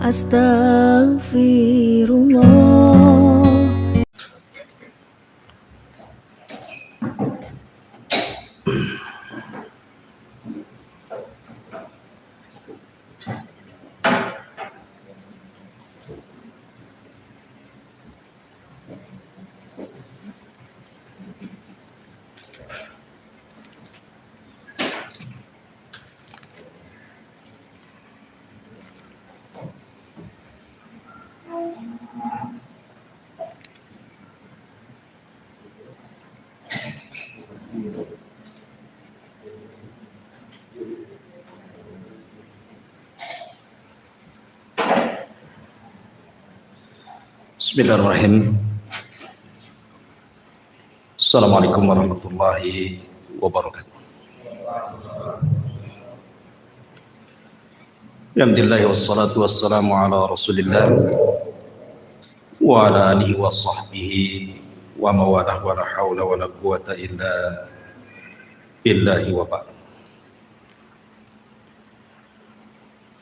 Astaghfirullah. Bismillahirrahmanirrahim. Assalamualaikum warahmatullahi wabarakatuh. Alhamdulillah wassalatu wassalamu ala Rasulillah wa ala alihi wa sahbihi wa mawalah wa la hawla wa la quwata illa billahi wa ba'd.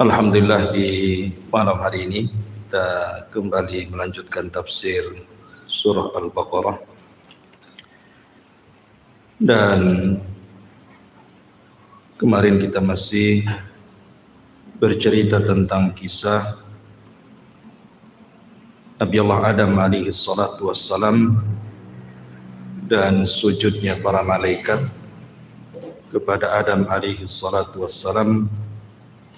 Alhamdulillah, di malam hari ini kita kembali melanjutkan tafsir surah Al-Baqarah, dan kemarin kita masih bercerita tentang kisah Nabi Allah Adam alaihi salatu wassalam dan sujudnya para malaikat kepada Adam alaihi salatu wassalam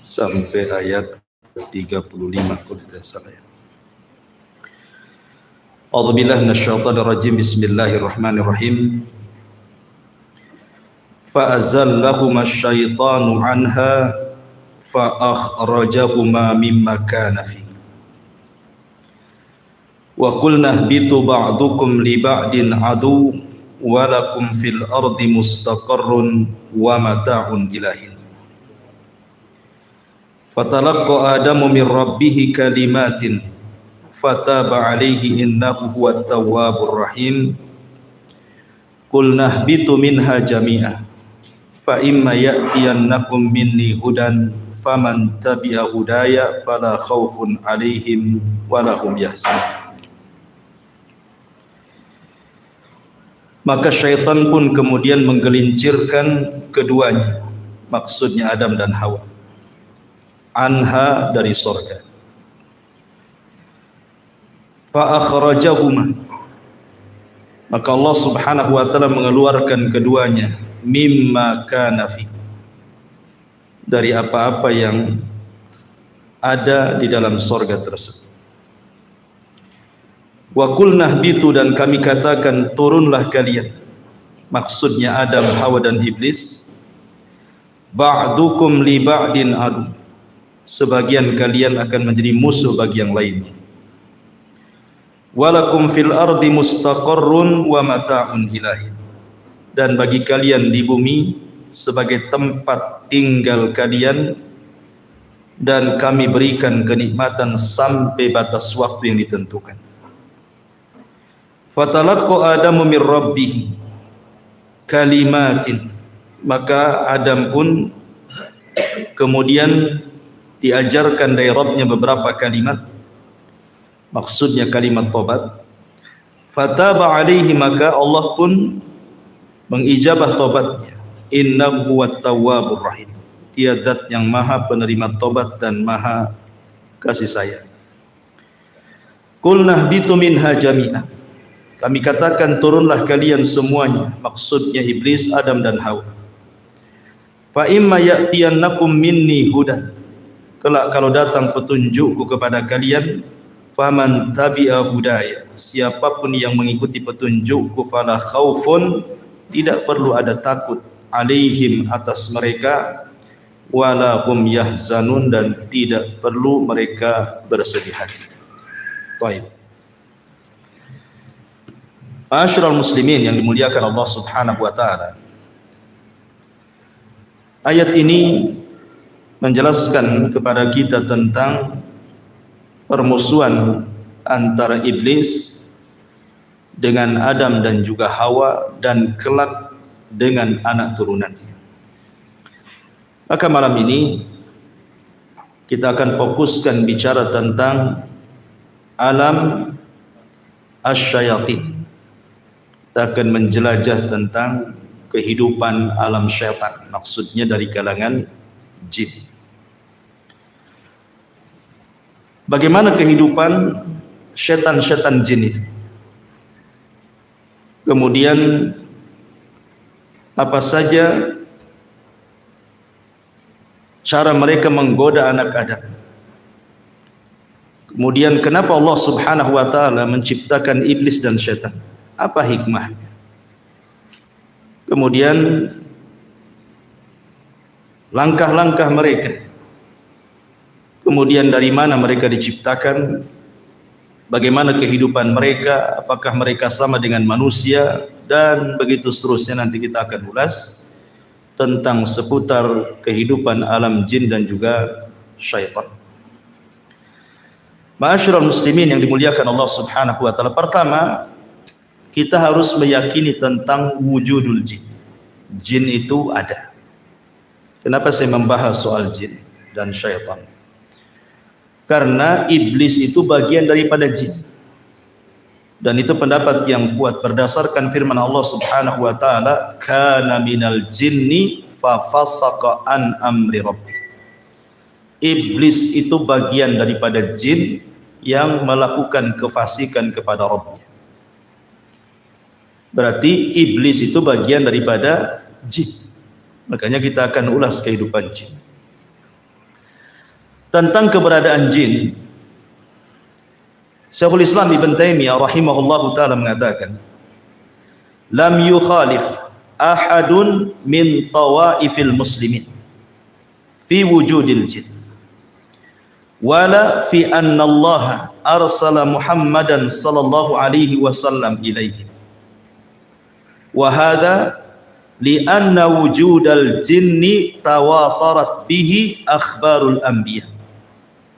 sampai ayat 35 kalau tidak salah ya. A'udzubillahi minasyaitonir rajim. Bismillahirrahmanirrahim. Fa'azallahuma asyaitanu anha fa'akhrajahuma mimma kana fi. Wa qulna ihbitu ba'dukum li ba'din adu wa lakum fil ardi mustaqarrun wa mata'un ila hin. Fatalaqqa Adamu min rabbih kalimatin fataba alaihi innahu huwat tawwabur rahim. Qulna ihbitu minha jami'a fa imma ya'tiyannakum minni hudan faman tabi'a hudaya fala khaufun alaihim wala hum yahzanun. Maka syaitan pun kemudian menggelincirkan keduanya, maksudnya Adam dan Hawa, anha dari sorga. Fa akhrajahuma, maka Allah subhanahu wa ta'ala mengeluarkan keduanya, mimma kana fi, dari apa-apa yang ada di dalam sorga tersebut. Wa qulna ihbitu, dan kami katakan turunlah kalian, maksudnya Adam, Hawa dan Iblis, ba'dukum li ba'din adu, sebagian kalian akan menjadi musuh bagi yang lainnya. Walakum fil ardi mustaqarrun wa mata'un ilahin, dan bagi kalian di bumi sebagai tempat tinggal kalian, dan kami berikan kenikmatan sampai batas waktu yang ditentukan. Fatalaqqa Adamu min rabbih kalimatin, maka Adam pun kemudian diajarkan dari Rabbnya beberapa kalimat, maksudnya kalimat tobat. Fataba alaihi, maka Allah pun mengijabah tobatnya. Innahu huwat tawwabur rahim, dia zat yang maha penerima tobat dan maha kasih sayang. Qulna ihbitu minha jami'a, kami katakan turunlah kalian semuanya, maksudnya Iblis, Adam dan Hawa. Fa imma ya'tiyannakum minni hudan, kelak kalau datang petunjukku kepada kalian, faman tabi'a hudaya, siapapun yang mengikuti petunjukku, fala khaufun, tidak perlu ada takut, alaihim, atas mereka, wala hum yahzanun, dan tidak perlu mereka bersedih hati. Baik. Ma'asyiral muslimin yang dimuliakan Allah subhanahu wa ta'ala, ayat ini menjelaskan kepada kita tentang permusuhan antara Iblis dengan Adam dan juga Hawa, dan kelak dengan anak turunannya. Maka malam ini kita akan fokuskan bicara tentang alam asyayatin. Kita akan menjelajah tentang kehidupan alam syaitan, maksudnya dari kalangan jin. Bagaimana kehidupan syaitan-syaitan jin itu? Kemudian apa saja cara mereka menggoda anak Adam? Kemudian kenapa Allah Subhanahu wa taala menciptakan iblis dan syaitan? Apa hikmahnya? Kemudian langkah-langkah mereka. Kemudian dari mana mereka diciptakan? Bagaimana kehidupan mereka? Apakah mereka sama dengan manusia? Dan begitu seterusnya, nanti kita akan ulas tentang seputar kehidupan alam jin dan juga syaitan. Ma'asyiral muslimin yang dimuliakan Allah Subhanahu wa taala. Pertama, kita harus meyakini tentang wujudul jin. Jin itu ada. Kenapa saya membahas soal jin dan syaitan? Karena iblis itu bagian daripada jin. Dan itu pendapat yang kuat berdasarkan firman Allah Subhanahu wa taala, "Kana minal jinni fa fasaqa an amri rabbih." Iblis itu bagian daripada jin yang melakukan kefasikan kepada Rabbnya. Berarti iblis itu bagian daripada jin. Makanya kita akan ulas kehidupan jin. Tentang keberadaan jin, Syekhul Islam Ibn Taimiyah rahimahullahu ta'ala mengatakan, lam yukhalif ahadun min tawaifil muslimin fi wujudil jin wala fi anna Allah arsala Muhammadan sallallahu alaihi wasallam ilaihim. Wa hadha li'anna wujudal jinni tawatarat bihi akhbarul anbiya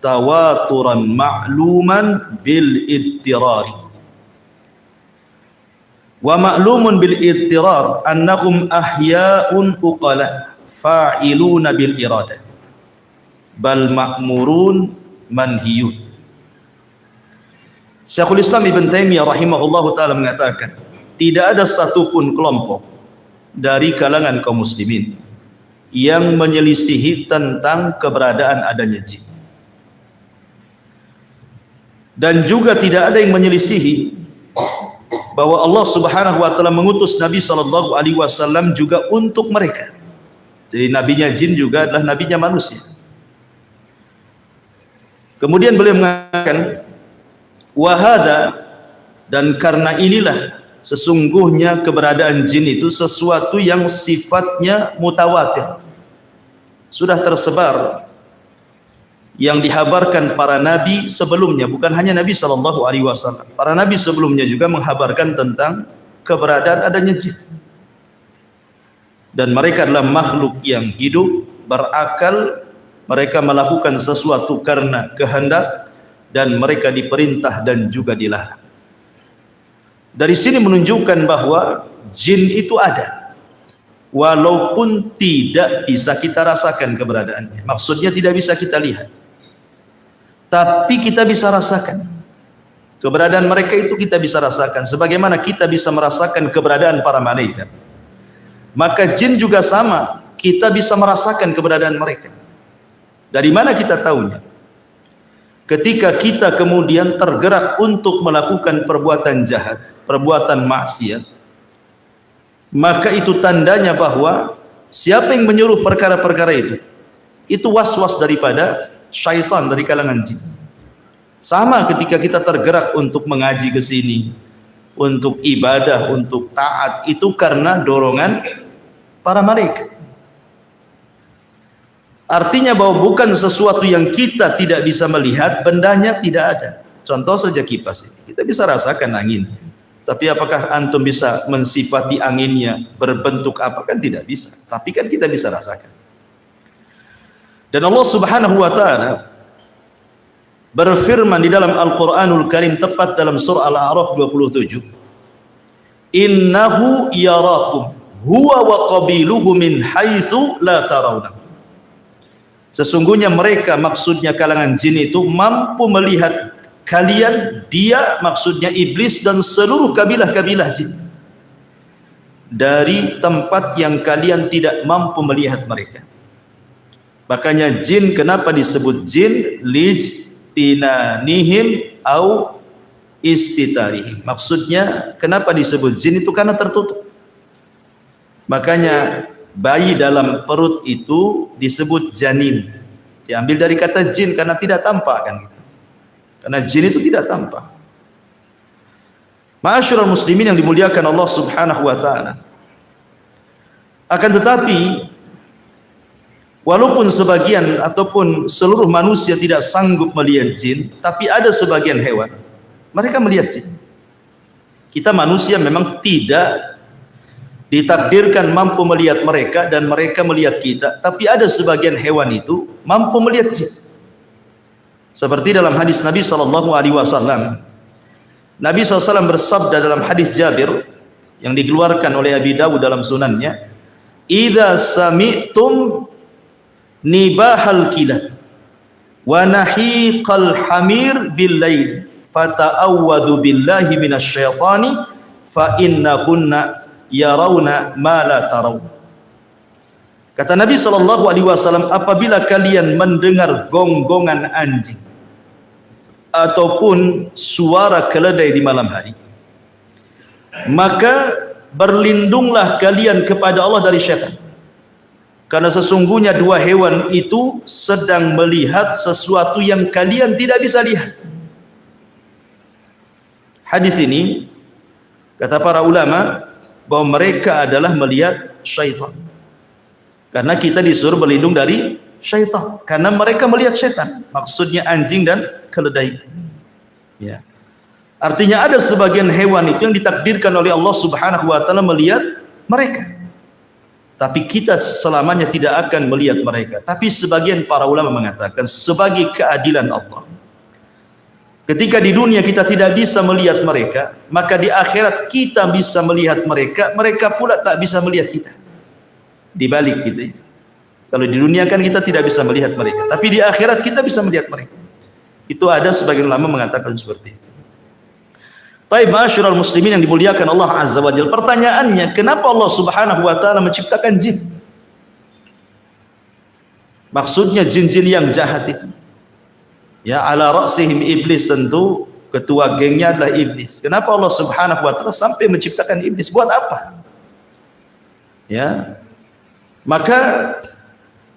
tawaturan ma'luman bil ittirari wa ma'lumun bil ittirar annahum ahya'un uqala fa'iluna bil iradah bal ma'murun manhiyun. Syekhul Islam Ibn Taimiyah rahimahullahu ta'ala mengatakan, tidak ada satupun kelompok dari kalangan kaum muslimin yang menyelisihi tentang keberadaan adanya jin. Dan juga tidak ada yang menyelisihi bahwa Allah Subhanahu wa taala mengutus Nabi sallallahu alaihi wasallam juga untuk mereka. Jadi nabinya jin juga adalah nabinya manusia. Kemudian beliau mengatakan, wahada, dan karena inilah sesungguhnya keberadaan jin itu sesuatu yang sifatnya mutawatir, sudah tersebar, yang dihabarkan para nabi sebelumnya. Bukan hanya Nabi sallallahu alaihi wasallam, para nabi sebelumnya juga menghabarkan tentang keberadaan adanya jin. Dan mereka adalah makhluk yang hidup, berakal, mereka melakukan sesuatu karena kehendak, dan mereka diperintah dan juga dilarang. Dari sini menunjukkan bahwa jin itu ada, walaupun tidak bisa kita rasakan keberadaannya. Maksudnya tidak bisa kita lihat, tapi kita bisa rasakan keberadaan mereka. Itu kita bisa rasakan sebagaimana kita bisa merasakan keberadaan para malaikat. Maka jin juga sama, kita bisa merasakan keberadaan mereka. Dari mana kita tahunya? Ketika kita kemudian tergerak untuk melakukan perbuatan jahat, perbuatan maksiat, maka itu tandanya bahwa siapa yang menyuruh perkara-perkara itu was-was daripada syaitan dari kalangan jin. Sama ketika kita tergerak untuk mengaji ke sini, untuk ibadah, untuk taat, itu karena dorongan para malaikat. Artinya bahwa bukan sesuatu yang kita tidak bisa melihat, bendanya tidak ada. Contoh saja kipas ini, kita bisa rasakan anginnya, tapi apakah antum bisa mensifati anginnya berbentuk apa? Kan tidak bisa, tapi kan kita bisa rasakan. Dan Allah Subhanahu wa ta'ala berfirman di dalam Al-Quranul Karim, tepat dalam surah Al-A'raf 27, innahu yarakum huwa wa qabiluhu min haitsu la tarawna. Sesungguhnya mereka, maksudnya kalangan jin itu, mampu melihat kalian, dia maksudnya iblis dan seluruh kabilah-kabilah jin, dari tempat yang kalian tidak mampu melihat mereka. Makanya jin kenapa disebut jin? Lijtinanihim au istitarihim. Maksudnya kenapa disebut jin itu? Karena tertutup. Makanya bayi dalam perut itu disebut janin. Diambil dari kata jin karena tidak tampak kan gitu. Karena jin itu tidak tampak. Ma'asyiral muslimin yang dimuliakan Allah Subhanahu wa taala. Akan tetapi walaupun sebagian ataupun seluruh manusia tidak sanggup melihat jin, tapi ada sebagian hewan mereka melihat jin. Kita manusia memang tidak ditakdirkan mampu melihat mereka dan mereka melihat kita, tapi ada sebagian hewan itu mampu melihat jin. Seperti dalam hadis Nabi SAW. Nabi SAW bersabda dalam hadis Jabir yang dikeluarkan oleh Abi Dawud dalam sunannya, "Idza sami'tum nibahal kilab wa nahiqal hamir bil lail fata'awwadhu billahi minasyaitani fa innahunna yarawna ma la taraw." Kata Nabi SAW, apabila kalian mendengar gonggongan anjing ataupun suara keledai di malam hari, maka berlindunglah kalian kepada Allah dari syaitan, karena sesungguhnya dua hewan itu sedang melihat sesuatu yang kalian tidak bisa lihat. Hadis ini kata para ulama bahwa mereka adalah melihat syaitan, karena kita disuruh berlindung dari syaitan karena mereka melihat syaitan, maksudnya anjing dan keledai itu. Ya. Artinya ada sebagian hewan itu yang ditakdirkan oleh Allah Subhanahu wa taala melihat mereka, tapi kita selamanya tidak akan melihat mereka. Tapi sebagian para ulama mengatakan sebagai keadilan Allah, ketika di dunia kita tidak bisa melihat mereka, maka di akhirat kita bisa melihat mereka, mereka pula tak bisa melihat kita. Dibalik gitu ya. Kalau di dunia kan kita tidak bisa melihat mereka, tapi di akhirat kita bisa melihat mereka. Itu ada sebagian ulama mengatakan seperti itu. Taib, ma'asyiral muslimin yang dimuliakan Allah Azza wa Jalla. Pertanyaannya, kenapa Allah Subhanahu wa taala menciptakan jin? Maksudnya jin-jin yang jahat itu. Ya, ala ra'sihim iblis, tentu ketua gengnya adalah iblis. Kenapa Allah Subhanahu wa taala sampai menciptakan iblis? Buat apa? Ya. Maka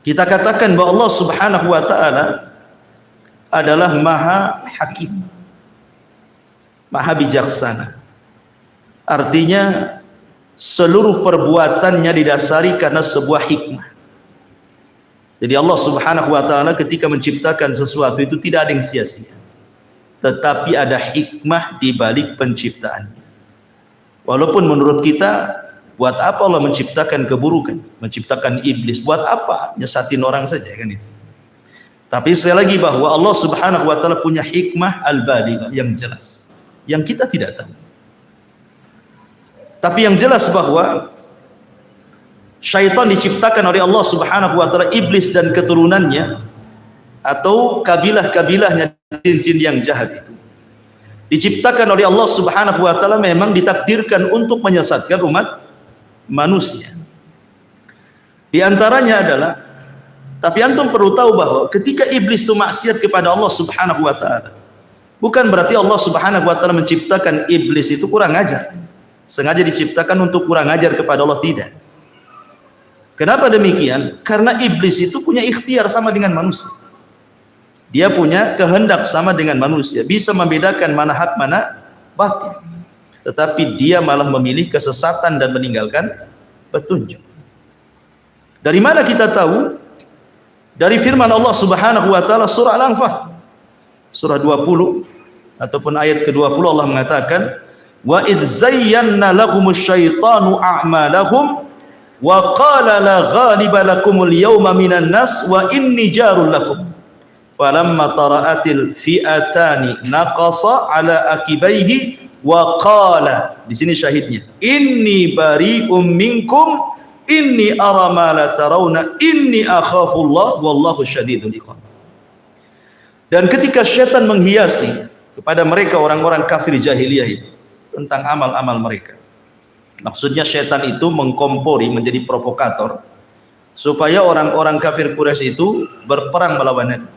kita katakan bahwa Allah Subhanahu wa taala adalah Maha Hakim, Maha Bijaksana. Artinya seluruh perbuatannya didasari karena sebuah hikmah. Jadi Allah Subhanahu wa taala ketika menciptakan sesuatu itu tidak ada yang sia-sia, tetapi ada hikmah di balik penciptaannya. Walaupun menurut kita, buat apa Allah menciptakan keburukan, menciptakan iblis, buat apa nyesatin orang saja kan itu. Tapi sekali lagi bahwa Allah Subhanahu wa taala punya hikmah al-balighah yang jelas, yang kita tidak tahu. Tapi yang jelas bahwa syaitan diciptakan oleh Allah Subhanahu wa taala, iblis dan keturunannya atau kabilah-kabilahnya jin-jin yang jahat itu diciptakan oleh Allah Subhanahu wa taala, memang ditakdirkan untuk menyesatkan umat manusia. Di antaranya adalah, tapi antum perlu tahu bahwa ketika iblis itu maksiat kepada Allah Subhanahu wa taala, bukan berarti Allah Subhanahu wa taala menciptakan iblis itu kurang ajar, sengaja diciptakan untuk kurang ajar kepada Allah, tidak. Kenapa demikian? Karena iblis itu punya ikhtiar sama dengan manusia. Dia punya kehendak sama dengan manusia, bisa membedakan mana hak mana batil. Tetapi dia malah memilih kesesatan dan meninggalkan petunjuk. Dari mana kita tahu? Dari firman Allah Subhanahu wa taala surah Al-Anfal surah 20 ataupun ayat ke-20, Allah mengatakan, wa idz zayyana lahumus syaitanu a'malahum wa qala la ghaliba lakumul yawma minan nas wa inni jarul lakum falamma tara'atil fi'atani naqasa ala akibaihi wa qala, di sini syahidnya, inni bari'um minkum inni ara ma la tarawna inni akhafullah wallahu syadidul iqab. Dan ketika syaitan menghiasi kepada mereka orang-orang kafir jahiliyah itu tentang amal-amal mereka, maksudnya syaitan itu mengkompori, menjadi provokator supaya orang-orang kafir Quraisy itu berperang melawan Nabi.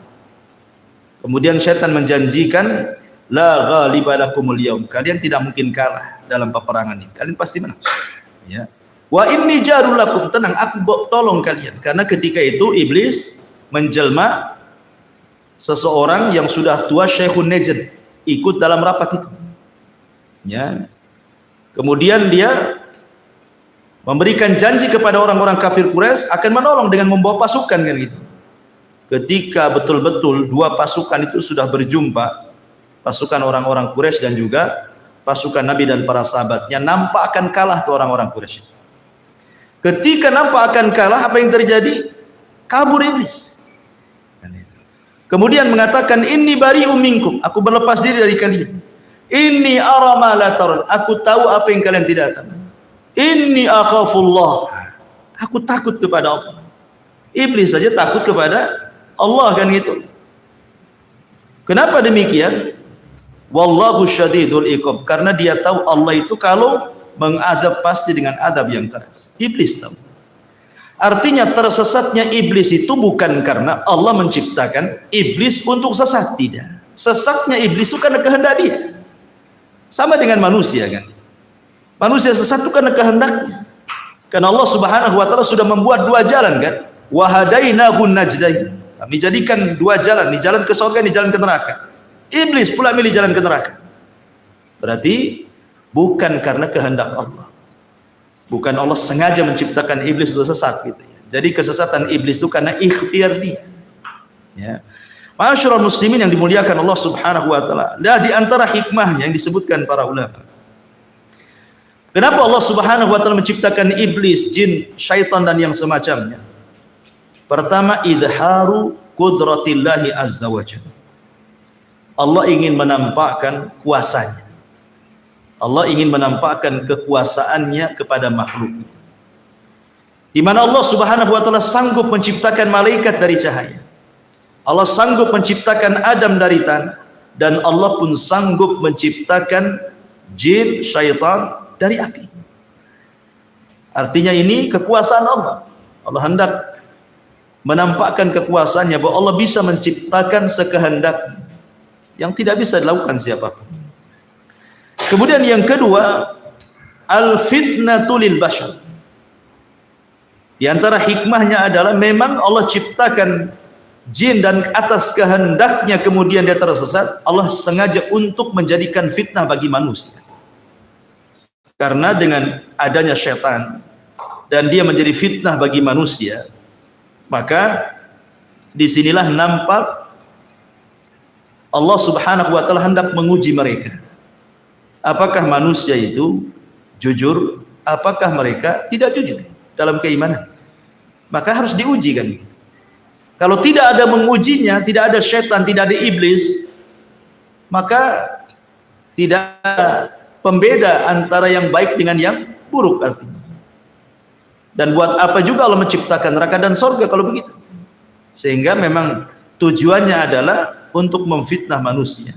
Kemudian syaitan menjanjikan, la ghaliba lakumul yaum, kalian tidak mungkin kalah dalam peperangan ini, kalian pasti menang, ya. Wa inni jarul lakum, tenang, aku tolong kalian. Karena ketika itu iblis menjelma seseorang yang sudah tua, Syekhun Najd, ikut dalam rapat itu, ya. Kemudian dia memberikan janji kepada orang-orang kafir Quraisy akan menolong dengan membawa pasukan, kan gitu. Ketika betul-betul dua pasukan itu sudah berjumpa, pasukan orang-orang Quraisy dan juga pasukan Nabi dan para sahabatnya, nampak akan kalah tuh orang-orang Quraisy. Ketika nampak akan kalah, apa yang terjadi? Kabur iblis. Kemudian mengatakan, inni bari'um minkum, aku berlepas diri dari kalian. Inni ara ma la tarawun, aku tahu apa yang kalian tidak tahu. Inni akhafullah, aku takut kepada Allah. Iblis saja takut kepada Allah, kan gitu. Kenapa demikian? Wallahu syadidul iqab, karena dia tahu Allah itu kalau mengadab pasti dengan adab yang keras. Iblis tahu. Artinya tersesatnya iblis itu bukan karena Allah menciptakan iblis untuk sesat, tidak. Sesatnya iblis itu karena kehendak dia. Sama dengan manusia, kan. Manusia sesat itu karena kehendaknya. Karena Allah Subhanahu wa taala sudah membuat dua jalan, kan. Wa hadainahu najdain. Kami jadikan dua jalan, ini jalan ke surga, ini jalan ke neraka. Iblis pula milih jalan ke neraka. Berarti bukan karena kehendak Allah. Bukan Allah sengaja menciptakan iblis untuk sesat, gitu ya. Jadi kesesatan iblis itu karena ikhtiar dia. Ya. Ma'asyiral muslimin yang dimuliakan Allah Subhanahu wa taala. Dan di antara hikmahnya yang disebutkan para ulama. Kenapa Allah Subhanahu wa taala menciptakan iblis, jin, syaitan dan yang semacamnya? Pertama, idharu qudratillahi azza wa jalla. Allah ingin menampakkan kuasanya. Allah ingin menampakkan kekuasaannya kepada makhluknya. Di mana Allah Subhanahu wa taala sanggup menciptakan malaikat dari cahaya. Allah sanggup menciptakan Adam dari tanah, dan Allah pun sanggup menciptakan jin, syaitan dari api. Artinya ini kekuasaan Allah. Allah hendak menampakkan kekuasaannya bahwa Allah bisa menciptakan sekehendaknya yang tidak bisa dilakukan siapapun. Kemudian yang kedua, al-fitnatu lil bashar. Di antara hikmahnya adalah memang Allah ciptakan jin dan atas kehendaknya kemudian dia tersesat, Allah sengaja untuk menjadikan fitnah bagi manusia. Karena dengan adanya syaitan dan dia menjadi fitnah bagi manusia, maka disinilah nampak Allah Subhanahu wa taala hendak menguji mereka. Apakah manusia itu jujur, apakah mereka tidak jujur dalam keimanan? Maka harus diuji, kan. Kalau tidak ada mengujinya, tidak ada syaitan, tidak ada iblis, maka tidak ada pembeda antara yang baik dengan yang buruk artinya. Dan buat apa juga Allah menciptakan neraka dan surga kalau begitu? Sehingga memang tujuannya adalah untuk memfitnah manusia.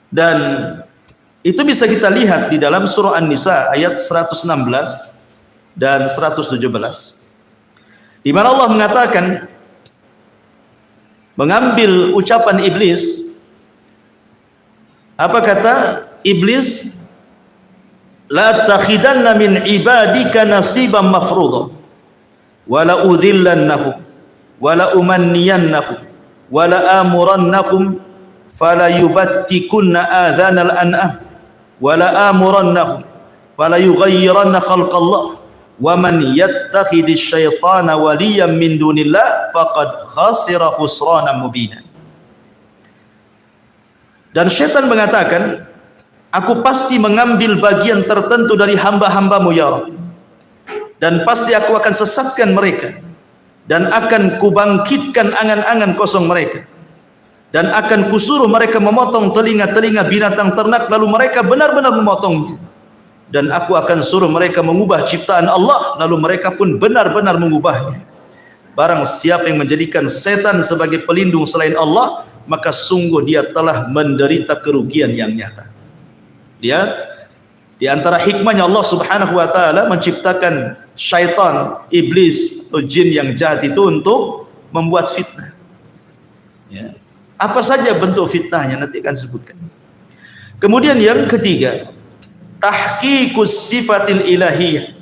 Dan itu bisa kita lihat di dalam surah An-Nisa ayat 116 dan 117. Di mana Allah mengatakan, mengambil ucapan iblis, apa kata iblis? La takhidanna min ibadika nasiban mafruḍa wa la udhillannahum wa la umanniyannahum wa la amurannahum fala yubattikunna adhanal an'am wa la amurannahum fala yughayyiranna khalqallah wa man yattakhidhish syaitana waliyan min dunillah faqad khasira khusranan mubina. Dan syaitan mengatakan, aku pasti mengambil bagian tertentu dari hamba-hambamu ya Rabb, dan pasti aku akan sesatkan mereka, dan akan kubangkitkan angan-angan kosong mereka, dan akan kusuruh mereka memotong telinga-telinga binatang ternak, lalu mereka benar-benar memotongnya, dan aku akan suruh mereka mengubah ciptaan Allah, lalu mereka pun benar-benar mengubahnya. Barang siapa yang menjadikan setan sebagai pelindung selain Allah, maka sungguh dia telah menderita kerugian yang nyata. Dia di antara hikmahnya Allah Subhanahu wa taala menciptakan syaitan, iblis atau jin yang jahat itu untuk membuat fitnah. Ya. Apa saja bentuk fitnahnya nanti akan sebutkan. Kemudian yang ketiga, tahqiqus sifatil ilahiyah,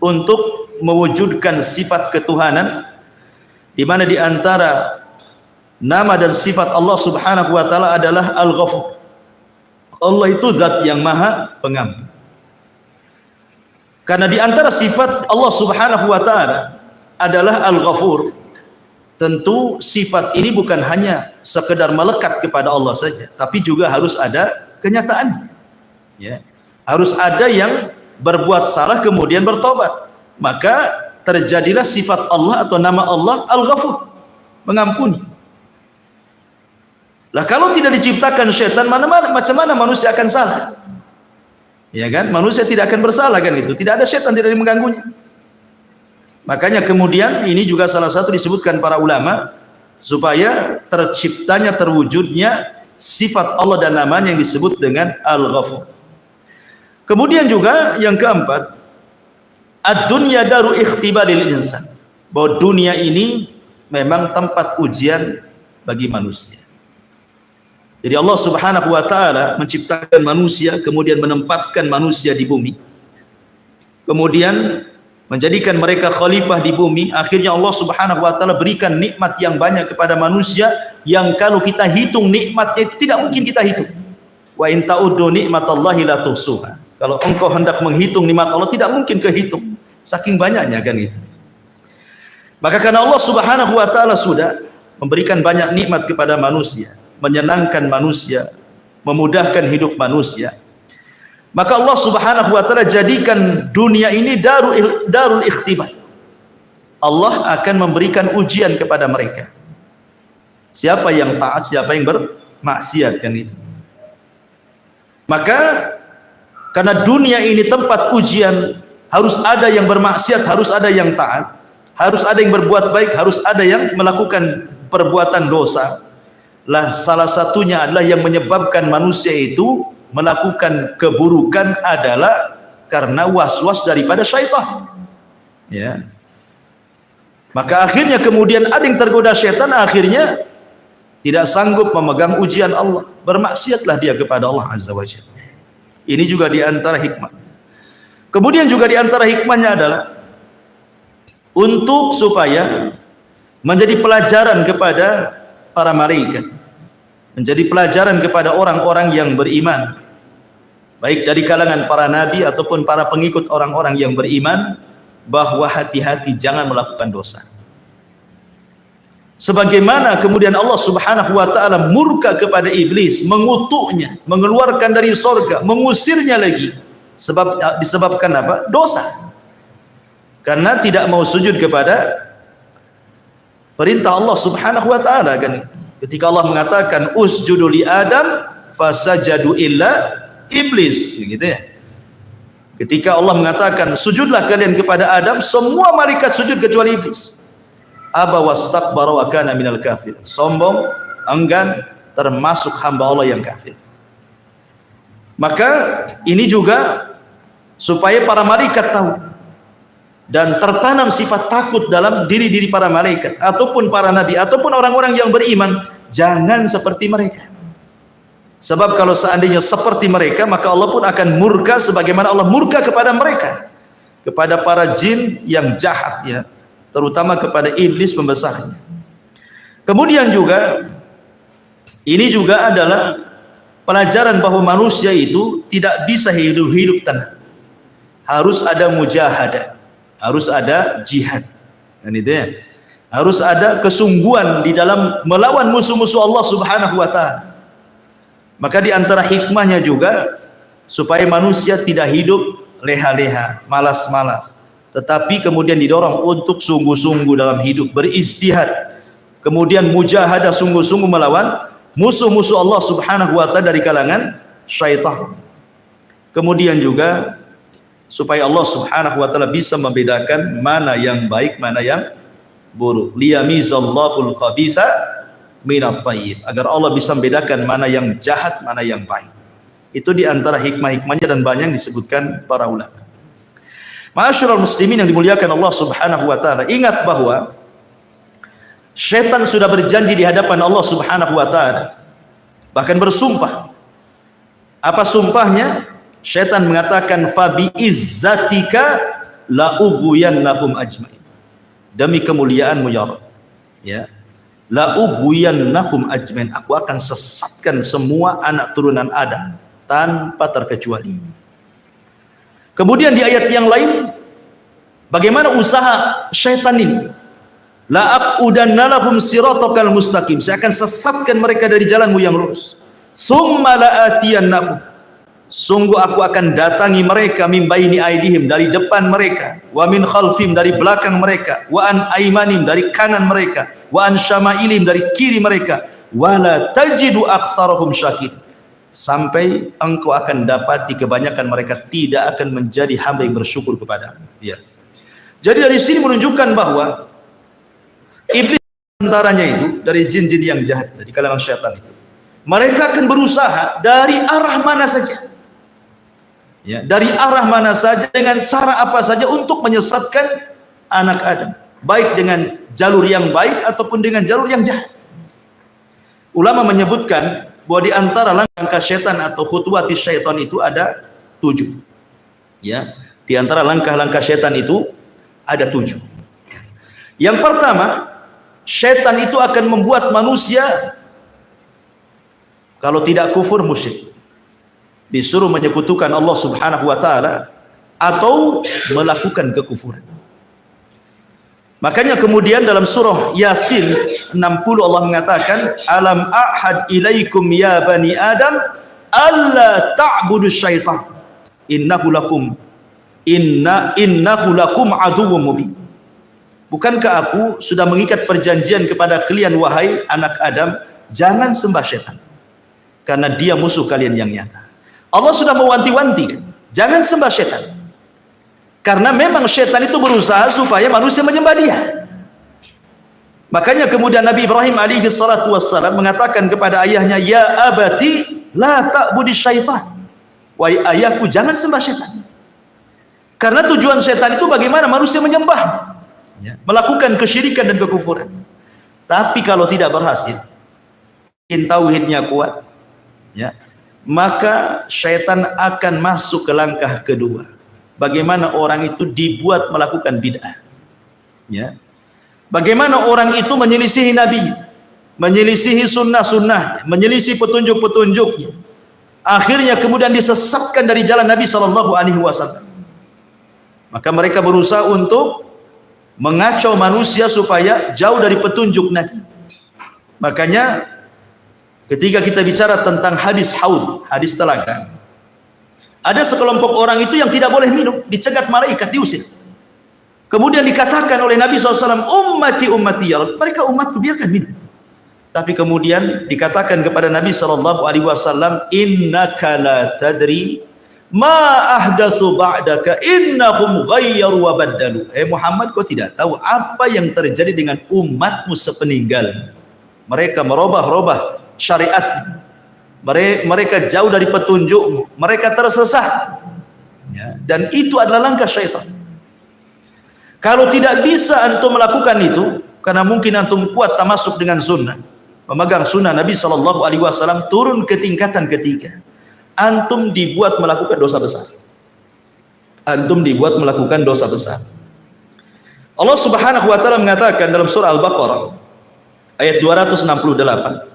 untuk mewujudkan sifat ketuhanan, di mana di antara nama dan sifat Allah Subhanahu wa taala adalah Al-Ghafur. Allah itu zat yang maha pengampun. Karena di antara sifat Allah Subhanahu wa taala adalah Al-Ghafur, tentu sifat ini bukan hanya sekedar melekat kepada Allah saja, tapi juga harus ada kenyataannya. Ya. Harus ada yang berbuat salah kemudian bertobat. Maka terjadilah sifat Allah atau nama Allah Al-Ghafur, mengampuni. Lah kalau tidak diciptakan syaitan, macam mana manusia akan salah? Ya kan? Manusia tidak akan bersalah kan itu. Tidak ada syaitan, tidak mengganggunya. Makanya kemudian ini juga salah satu disebutkan para ulama supaya terciptanya, terwujudnya sifat Allah dan namanya yang disebut dengan Al-Ghafur. Kemudian juga yang keempat, ad-dunya daru ikhtibaril insan, bahwa dunia ini memang tempat ujian bagi manusia. Jadi Allah Subhanahu wa taala menciptakan manusia, kemudian menempatkan manusia di bumi, kemudian menjadikan mereka khalifah di bumi. Akhirnya Allah Subhanahu wa taala berikan nikmat yang banyak kepada manusia, yang kalau kita hitung nikmatnya itu tidak mungkin kita hitung. Wa in ta'uddu nikmatallahi la tuhsuha. Kalau engkau hendak menghitung nikmat Allah, tidak mungkin kehitung, saking banyaknya kan itu. Maka karena Allah Subhanahu wa taala sudah memberikan banyak nikmat kepada manusia, menyenangkan manusia, memudahkan hidup manusia, maka Allah Subhanahu wa taala jadikan dunia ini darul ikhtibar. Allah akan memberikan ujian kepada mereka. Siapa yang taat, siapa yang bermaksiat kan itu. Maka karena dunia ini tempat ujian, harus ada yang bermaksiat, harus ada yang taat, harus ada yang berbuat baik, harus ada yang melakukan perbuatan dosa. Lah salah satunya adalah yang menyebabkan manusia itu melakukan keburukan adalah karena was-was daripada syaitan. Ya. Maka akhirnya kemudian ada yang tergoda syaitan, akhirnya tidak sanggup memegang ujian Allah, bermaksiatlah dia kepada Allah Azza wa Jalla. Ini juga di antara hikmahnya. Kemudian juga di antara hikmahnya adalah untuk supaya menjadi pelajaran kepada para malaikat, menjadi pelajaran kepada orang-orang yang beriman, baik dari kalangan para nabi ataupun para pengikut orang-orang yang beriman, bahwa hati-hati jangan melakukan dosa. Sebagaimana kemudian Allah Subhanahu wa taala murka kepada iblis, mengutuknya, mengeluarkan dari surga, mengusirnya lagi. Disebabkan apa? Dosa. Karena tidak mau sujud kepada perintah Allah Subhanahu wa taala kan. Ketika Allah mengatakan usjudu li Adam fasajadu illa iblis, gitu ya. Ketika Allah mengatakan sujudlah kalian kepada Adam, semua malaikat sujud kecuali iblis. Aba wastakbara wa kana minal kafir. Sombong, enggan, termasuk hamba Allah yang kafir. Maka ini juga supaya para malaikat tahu dan tertanam sifat takut dalam diri-diri para malaikat ataupun para nabi ataupun orang-orang yang beriman, jangan seperti mereka. Sebab kalau seandainya seperti mereka, maka Allah pun akan murka sebagaimana Allah murka kepada mereka, kepada para jin yang jahat ya, terutama kepada iblis pembesarnya. Kemudian juga ini juga adalah pelajaran bahwa manusia itu tidak bisa hidup tenang. Harus ada mujahadah, harus ada jihad. Dan itu ya, harus ada kesungguhan di dalam melawan musuh-musuh Allah Subhanahu wa taala. Maka di antara hikmahnya juga supaya manusia tidak hidup leha-leha, malas-malas, tetapi kemudian didorong untuk sungguh-sungguh dalam hidup, beristihad, kemudian mujahadah sungguh-sungguh melawan musuh-musuh Allah Subhanahu wa taala dari kalangan syaitan. Kemudian juga supaya Allah Subhanahu wa taala bisa membedakan mana yang baik, mana yang buruk. Liyamizallahul khabitha minat thayyib. Agar Allah bisa membedakan mana yang jahat, mana yang baik. Itu di antara hikmah-hikmahnya dan banyak disebutkan para ulama. Ma'asyiral muslimin yang dimuliakan Allah Subhanahu wa taala, ingat bahwa syaitan sudah berjanji di hadapan Allah Subhanahu wa taala, bahkan bersumpah. Apa sumpahnya? Syaitan mengatakan, fa bi izzatika la ughwiyannahum ajmain. Demi kemuliaanmu ya Allah, ya, la ughwiyannahum ajmain, aku akan sesatkan semua anak turunan Adam tanpa terkecuali. Kemudian di ayat yang lain, bagaimana usaha syaitan ini? La aqudanna lahum siratakal mustaqim, saya akan sesatkan mereka dari jalanmu yang lurus. Tsumma la'atiyannahum, sungguh aku akan datangi mereka, min baini aidihim, dari depan mereka, wa min khalfim, dari belakang mereka, wa an aimanim, dari kanan mereka, wa an syamailim, dari kiri mereka, wa la tajidu aktsarahum syakirin, sampai engkau akan dapati kebanyakan mereka tidak akan menjadi hamba yang bersyukur kepada. Ya. Jadi dari sini menunjukkan bahwa iblis antaranya itu dari jin-jin yang jahat, dari kalangan syaitan itu, mereka akan berusaha dari arah mana saja, ya, dari arah mana saja, dengan cara apa saja untuk menyesatkan anak Adam, baik dengan jalur yang baik ataupun dengan jalur yang jahat. Ulama menyebutkan bahwa di antara langkah syaitan atau khutuwati syaitan itu ada 7. Ya, di antara langkah-langkah syaitan itu ada 7. Yang pertama, syaitan itu akan membuat manusia kalau tidak kufur musyrik, disuruh menyekutukan Allah Subhanahu wa taala atau melakukan kekufuran. Makanya kemudian dalam surah Yasin 60 Allah mengatakan, alam ahad ilaikum ya bani adam alla ta'budu syaitan innahu lakum aduwwum mubin. Bukankah aku sudah mengikat perjanjian kepada kalian wahai anak Adam, jangan sembah syaitan karena dia musuh kalian yang nyata. Allah sudah mewanti-wanti, jangan sembah syaitan. Karena memang syaitan itu berusaha supaya manusia menyembah dia. Makanya kemudian Nabi Ibrahim alaihi salatu wassalam mengatakan kepada ayahnya, ya abati la ta'budi syaitan, wahai ayahku jangan sembah syaitan. Karena tujuan syaitan itu bagaimana manusia menyembah, ya, melakukan kesyirikan dan kekufuran. Tapi kalau tidak berhasil, tauhidnya kuat, ya, maka syaitan akan masuk ke langkah kedua. Bagaimana orang itu dibuat melakukan bid'ah, ya. Bagaimana orang itu menyelisihi Nabi, menyelisihi sunnah-sunnah, menyelisihi petunjuk-petunjuknya, akhirnya kemudian disesatkan dari jalan Nabi SAW. Maka mereka berusaha untuk mengacau manusia supaya jauh dari petunjuk Nabi. Makanya ketika kita bicara tentang hadis haud, hadis telaga, ada sekelompok orang itu yang tidak boleh minum, dicegat malaikat, diusir. Kemudian dikatakan oleh Nabi SAW, ummati ummati ya Rabb, mereka umatku biarkan minum. Tapi kemudian dikatakan kepada Nabi SAW, innaka la tadri ma ahdatsu ba'daka innahum ghayyaru wa baddalu. Muhammad, kau tidak tahu apa yang terjadi dengan umatmu sepeninggal. Mereka merubah-rubah syariat, mereka jauh dari petunjuk, mereka tersesat, ya, dan itu adalah langkah syaitan. Kalau tidak bisa antum melakukan itu, karena mungkin antum kuat tamasuk dengan sunnah, memegang sunnah Nabi SAW, turun ke tingkatan ketiga, antum dibuat melakukan dosa besar. Antum dibuat melakukan dosa besar. Allah Subhanahu wa taala mengatakan dalam surah Al-Baqarah ayat 268,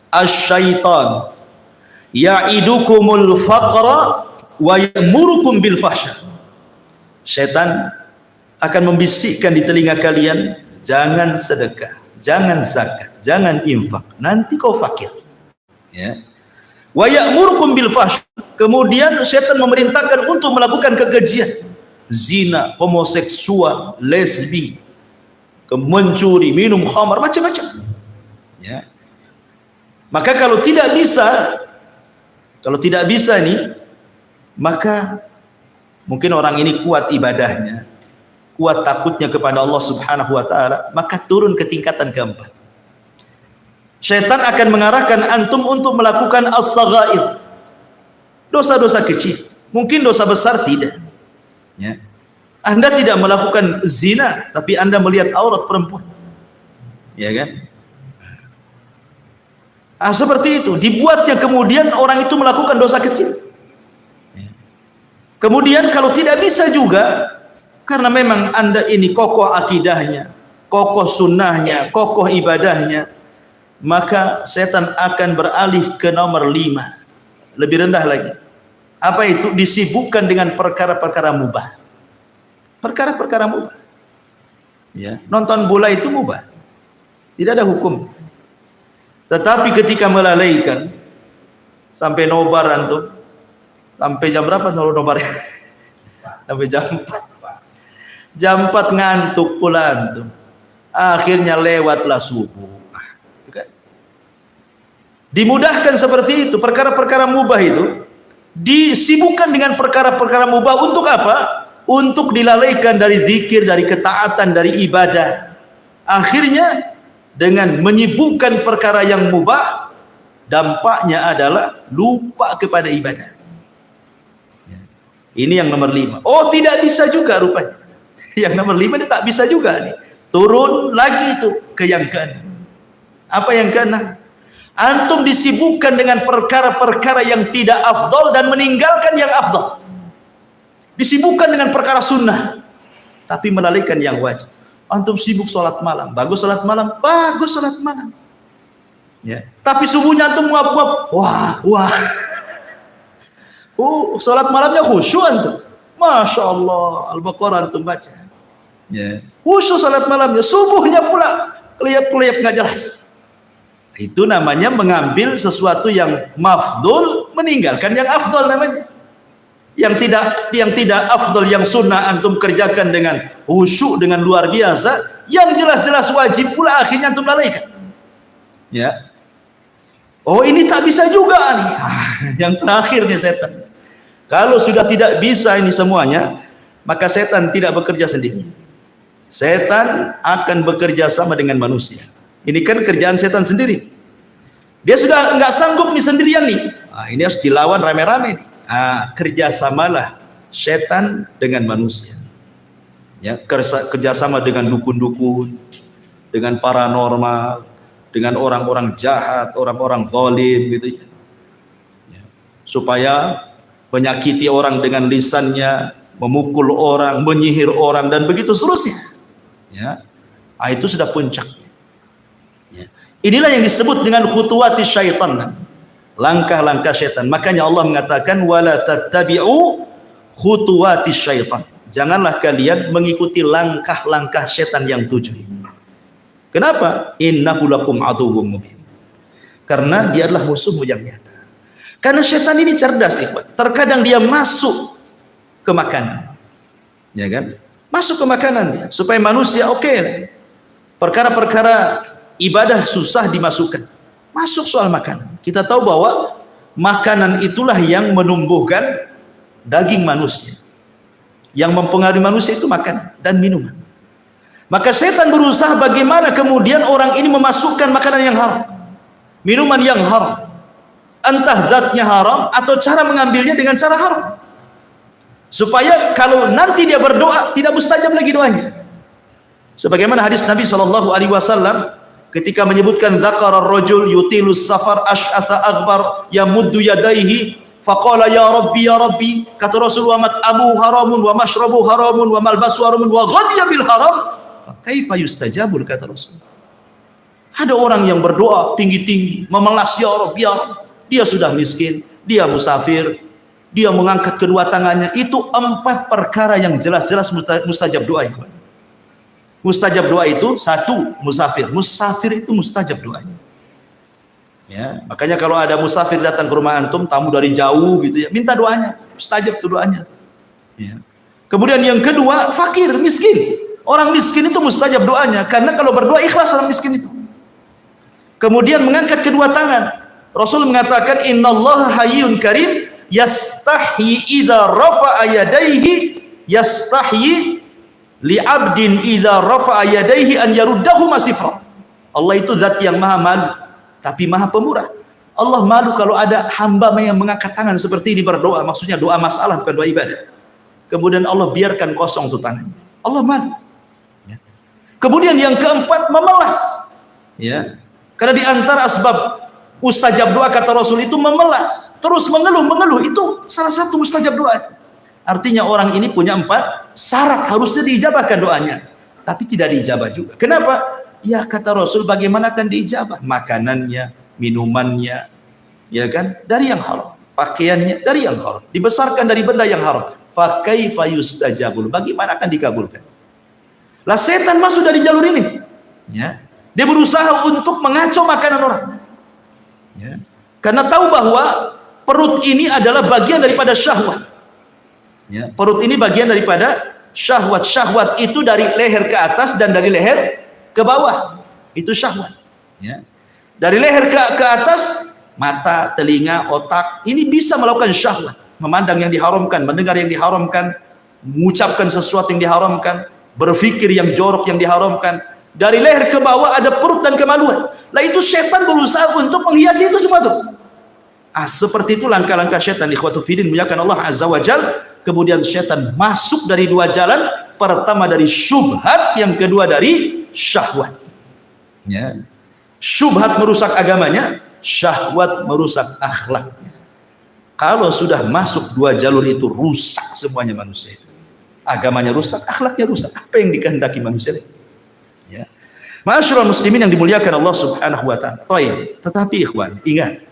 asy-syaitan ya'idukumul faqra wa ya'murukum bil fahsya. Syaitan akan membisikkan di telinga kalian, jangan sedekah, jangan zakat, jangan infak, nanti kau fakir, ya. Wa ya'murukum bil fahsya, kemudian syaitan memerintahkan untuk melakukan kekejian, zina, homoseksual, lesbi, mencuri, minum khamar, macam-macam, ya. Maka kalau tidak bisa ini maka mungkin orang ini kuat ibadahnya, kuat takutnya kepada Allah Subhanahu wa taala, maka turun ke tingkatan keempat. Syaitan akan mengarahkan antum untuk melakukan as-saghair, dosa-dosa kecil. Mungkin dosa besar tidak, ya. Anda tidak melakukan zina, tapi Anda melihat aurat perempuan, ya kan? Seperti itu dibuatnya, kemudian orang itu melakukan dosa kecil. Kemudian kalau tidak bisa juga, karena memang Anda ini kokoh akidahnya, kokoh sunnahnya, kokoh ibadahnya, maka setan akan beralih ke nomor 5, lebih rendah lagi. Apa itu? Disibukkan dengan perkara-perkara mubah. Perkara-perkara mubah, ya. Nonton bola itu mubah, tidak ada hukum. Tetapi ketika melalaikan sampai nobar antum, sampai jam berapa nobar? Sampai jam 4. Jam 4 ngantuk pula antum. Akhirnya lewatlah subuh. Dimudahkan seperti itu. Perkara-perkara mubah itu disibukkan dengan perkara-perkara mubah. Untuk apa? Untuk dilalaikan dari zikir, dari ketaatan, dari ibadah. Akhirnya dengan menyibukkan perkara yang mubah, dampaknya adalah lupa kepada ibadah. Ini yang nomor 5. Oh, tidak bisa juga rupanya. Yang nomor 5 ini tak bisa juga nih. Turun lagi itu ke yang ke-6. Apa yang ke-6? Antum disibukkan dengan perkara-perkara yang tidak afdol dan meninggalkan yang afdol. Disibukkan dengan perkara sunnah, tapi melalaikan yang wajib. Antum sibuk sholat malam, bagus sholat malam, bagus sholat malam. Ya. Tapi subuhnya antum nguap-nguap, wah. Sholat malamnya khusyuk antum. Masya Allah, Al-Baqarah antum baca. Ya. Khusyuk sholat malamnya, subuhnya pula kelihap-kelihap nggak jelas. Itu namanya mengambil sesuatu yang mafdul, meninggalkan yang afdol namanya. Yang tidak afdol, yang sunnah antum kerjakan dengan khusyuk, dengan luar biasa, yang jelas-jelas wajib pula akhirnya antum lalaikan. Ya. Oh, ini tak bisa juga nih. Yang terakhir nih setan. Kalau sudah tidak bisa ini semuanya, maka setan tidak bekerja sendiri. Setan akan bekerja sama dengan manusia. Ini kan kerjaan setan sendiri. Dia sudah nggak sanggup nih sendirian nih. Ini harus dilawan rame-rame nih. Kerjasamalah setan dengan manusia. Ya, kerjasama dengan dukun-dukun, dengan paranormal, dengan orang-orang jahat, orang-orang zalim gitu ya. Supaya menyakiti orang dengan lisannya, memukul orang, menyihir orang, dan begitu seterusnya. Ya, itu sudah puncaknya. Ya. Inilah yang disebut dengan khutuwati syaitan, langkah-langkah syaitan. Makanya Allah mengatakan wala tattabi'u khutuwati syaitan. Janganlah kalian mengikuti langkah-langkah syaitan yang 7 ini. Kenapa? Innahu lakum aduwwum mubin. Karena dia adalah musuhmu yang nyata. Karena syaitan ini cerdas, ikhwan. Terkadang dia masuk ke makanan. Ya kan? Masuk ke makanan dia supaya manusia oke. Perkara-perkara ibadah susah dimasukkan. Masuk soal makanan. Kita tahu bahwa makanan itulah yang menumbuhkan daging manusia. Yang mempengaruhi manusia itu makanan dan minuman. Maka setan berusaha bagaimana kemudian orang ini memasukkan makanan yang haram, minuman yang haram, entah zatnya haram atau cara mengambilnya dengan cara haram, supaya kalau nanti dia berdoa tidak mustajab lagi doanya. Sebagaimana hadis Nabi SAW ketika menyebutkan dzakara ar-rajul yutilus safar asy'atha aghbar yamuddu yadayhi faqala ya rabbi, kata Rasulullah, mat'amu haramun wa mashrabu haramun wa malbasu haramun wa ghadiya bil haram, kaifa yustajabul, kata Rasul. Ada orang yang berdoa tinggi-tinggi memelas, ya Rabb, ya Rabb. Dia sudah miskin, dia musafir, dia mengangkat kedua tangannya. Itu 4 perkara yang jelas-jelas mustajab doa. Mustajab doa itu 1, musafir itu mustajab doanya. Ya, makanya kalau ada musafir datang ke rumah antum, tamu dari jauh gitu ya, minta doanya, mustajab tuh doanya. Ya. Kemudian yang kedua, fakir, miskin. Orang miskin itu mustajab doanya, karena kalau berdoa ikhlas orang miskin itu. Kemudian mengangkat kedua tangan. Rasul mengatakan innallaha hayyun karim yastahyi idza rafa'a yadayhi yastahyi li 'abdin idza rafa'a yadayhi an yaruddahu masifra. Allah itu zat yang maha malu tapi maha pemurah. Allah malu kalau ada hamba yang mengangkat tangan seperti ini berdoa, maksudnya doa masalah bukan doa ibadah. Kemudian Allah biarkan kosong tuh tangannya. Allah malu. Ya. Kemudian yang keempat, memelas. Ya. Karena di antara asbab mustajab doa kata Rasul itu memelas, terus mengeluh, itu salah satu mustajab doa. Artinya orang ini punya 4 syarat harusnya diijabahkan doanya, tapi tidak diijabah juga. Kenapa? Ya kata Rasul, bagaimana akan diijabah? Makanannya, minumannya, ya kan, dari yang haram, pakaiannya dari yang haram, dibesarkan dari benda yang haram. Fa kaifa yustajabul, bagaimana akan dikabulkan? Lah setan masuk dari jalur ini, ya. Dia berusaha untuk mengacau makanan orang, ya. Karena tahu bahwa perut ini adalah bagian daripada syahwat, ya. Perut ini bagian daripada syahwat. Syahwat itu dari leher ke atas dan dari leher ke bawah, itu syahwat, ya. Dari leher ke atas, mata, telinga, otak, ini bisa melakukan syahwat, memandang yang diharamkan, mendengar yang diharamkan, mengucapkan sesuatu yang diharamkan, berpikir yang jorok yang diharamkan. Dari leher ke bawah ada perut dan kemaluan. Lah itu setan berusaha untuk menghiasi itu semua tuh. Seperti itu langkah-langkah setan. Ikhwatu fiddin, muliakan Allah Azza wa Jalla. Kemudian setan masuk dari 2 jalan. Pertama dari syubhat, yang kedua dari syahwat, ya. Syubhat merusak agamanya, syahwat merusak akhlaknya. Kalau sudah masuk 2 jalur itu, rusak semuanya manusia itu. Agamanya rusak, akhlaknya rusak. Apa yang dikehendaki manusia itu? Ya. Ma'asyiral muslimin yang dimuliakan Allah Subhanahu wa taala. Tetapi ikhwan, ingat,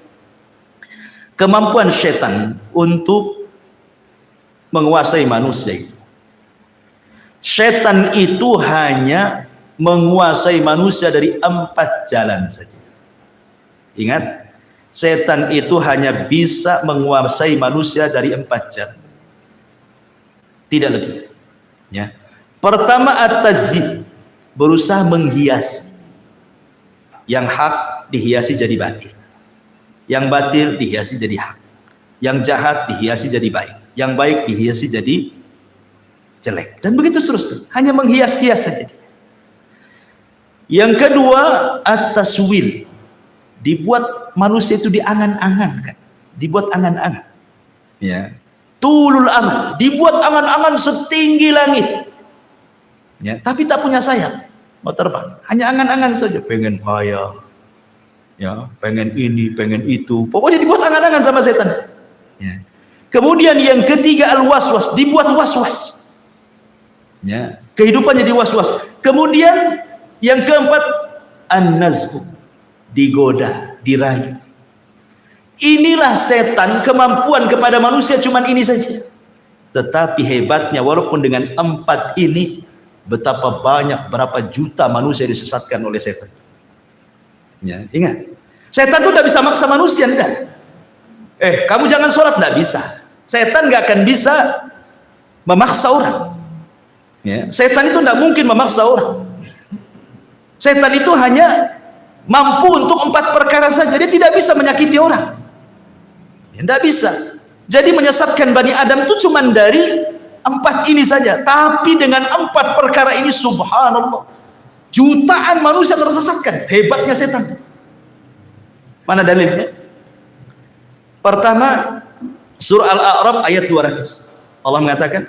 kemampuan setan untuk menguasai manusia itu, setan itu hanya menguasai manusia dari 4 jalan saja. Ingat, setan itu hanya bisa menguasai manusia dari 4 jalan, tidak lebih, ya. Pertama, at-tazyid, berusaha menghias. Yang hak dihiasi jadi batil, yang batil dihiasi jadi hak, yang jahat dihiasi jadi baik, yang baik dihiasi jadi jelek, dan begitu seterusnya. Hanya menghias-hias saja. Yang kedua, at-taswil, dibuat manusia itu diangan-angankan, dibuat angan-angan, ya. Tulul amal, dibuat angan-angan setinggi langit, ya, tapi tak punya sayap, mau terbang, hanya angan-angan saja, pengen kaya, ya, pengen ini, pengen itu, pokoknya dibuat angan-angan sama setan, ya. Kemudian yang ketiga, al-waswas, dibuat was-was, ya, kehidupannya di-was-was. Kemudian yang keempat, an-nazbu, digoda, dirayu. Inilah setan, kemampuan kepada manusia cuman ini saja. Tetapi hebatnya, walaupun dengan 4 ini, betapa banyak, berapa juta manusia disesatkan oleh setan, ya. Ingat, setan itu tidak bisa maksa manusia, enggak. Kamu jangan sholat, tidak bisa. Setan nggak akan bisa memaksa orang, ya. Setan itu tidak mungkin memaksa orang. Setan itu hanya mampu untuk 4 perkara saja. Dia tidak bisa menyakiti orang, ya, tidak bisa. Jadi menyesatkan Bani Adam itu cuma dari 4 ini saja. Tapi dengan 4 perkara ini, subhanallah, jutaan manusia tersesatkan. Hebatnya setan. Mana dalilnya? Pertama, surah Al-A'raf ayat 200. Allah mengatakan,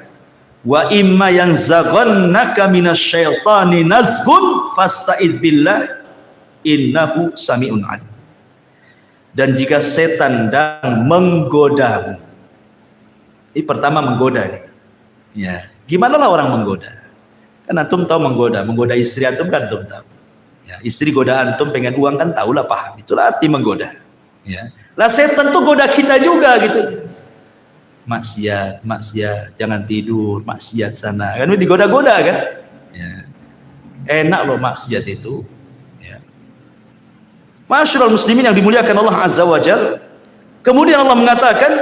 wa imma yanzaghannaka minasyaitani nazghun fasta'id billah innahu sami'un alim. Dan jika setan sedang menggodamu, ini pertama menggoda nih, ya. Gimana lah orang menggoda? Kan antum tahu menggoda istri antum, kan antum tahu, ya. Istri goda antum pengen uang, kan tahulah, paham, itulah arti menggoda, ya. Lah setan tuh goda kita juga gitu. Maksiat, jangan tidur, maksiat sana, kan digoda-goda kan, ya. Enak loh maksiat itu, ya. Ma'asyiral muslimin yang dimuliakan Allah Azza wa Jalla. Kemudian Allah mengatakan,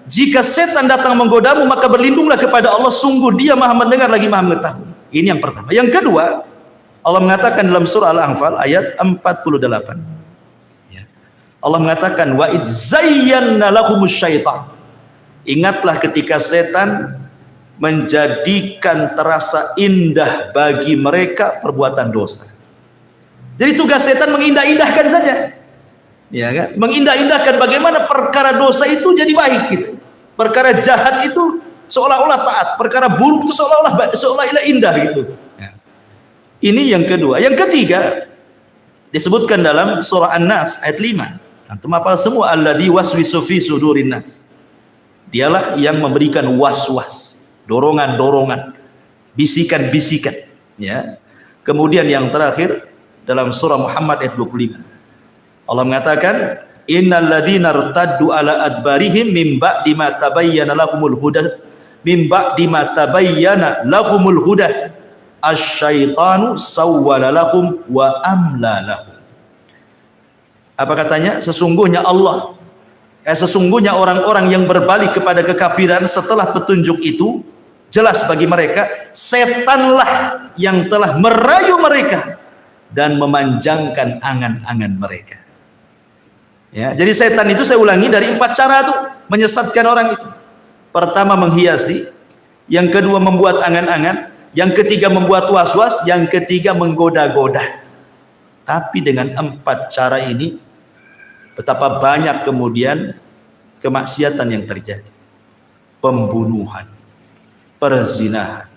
jika setan datang menggodamu, maka berlindunglah kepada Allah, sungguh Dia Maha mendengar lagi Maha mengetahui. Ini yang pertama. Yang kedua, Allah mengatakan dalam surah Al-Anfal ayat 48, ya. Allah mengatakan, wa idz zayyana lahumus syaitan Ingatlah ketika setan menjadikan terasa indah bagi mereka perbuatan dosa. Jadi tugas setan mengindah-indahkan saja, ya kan? Mengindah-indahkan bagaimana perkara dosa itu jadi baik gitu. Perkara jahat itu seolah-olah taat, perkara buruk itu seolah-olah indah gitu. Ya. Ini yang kedua. Yang ketiga disebutkan dalam surah An-Nas ayat 5. Antum hafal semua, alladzi waswisu fi sudurin nas. Dialah yang memberikan was-was, dorongan-dorongan, bisikan-bisikan, ya. Kemudian yang terakhir dalam surah Muhammad ayat 25. Allah mengatakan, innal ladzina irtaddu ala adbarihim min ba'di ma tabayyana lahumul huda asyaitanu sawwala lahum wa amla lahum. Apa katanya? Sesungguhnya sesungguhnya orang-orang yang berbalik kepada kekafiran setelah petunjuk itu jelas bagi mereka, setanlah yang telah merayu mereka dan memanjangkan angan-angan mereka. Ya, jadi setan itu saya ulangi dari 4 cara tuh menyesatkan orang itu. Pertama menghiasi, yang kedua membuat angan-angan, yang ketiga membuat was-was, yang ketiga menggoda-goda. Tapi dengan 4 cara ini betapa banyak kemudian kemaksiatan yang terjadi. Pembunuhan, perzinahan,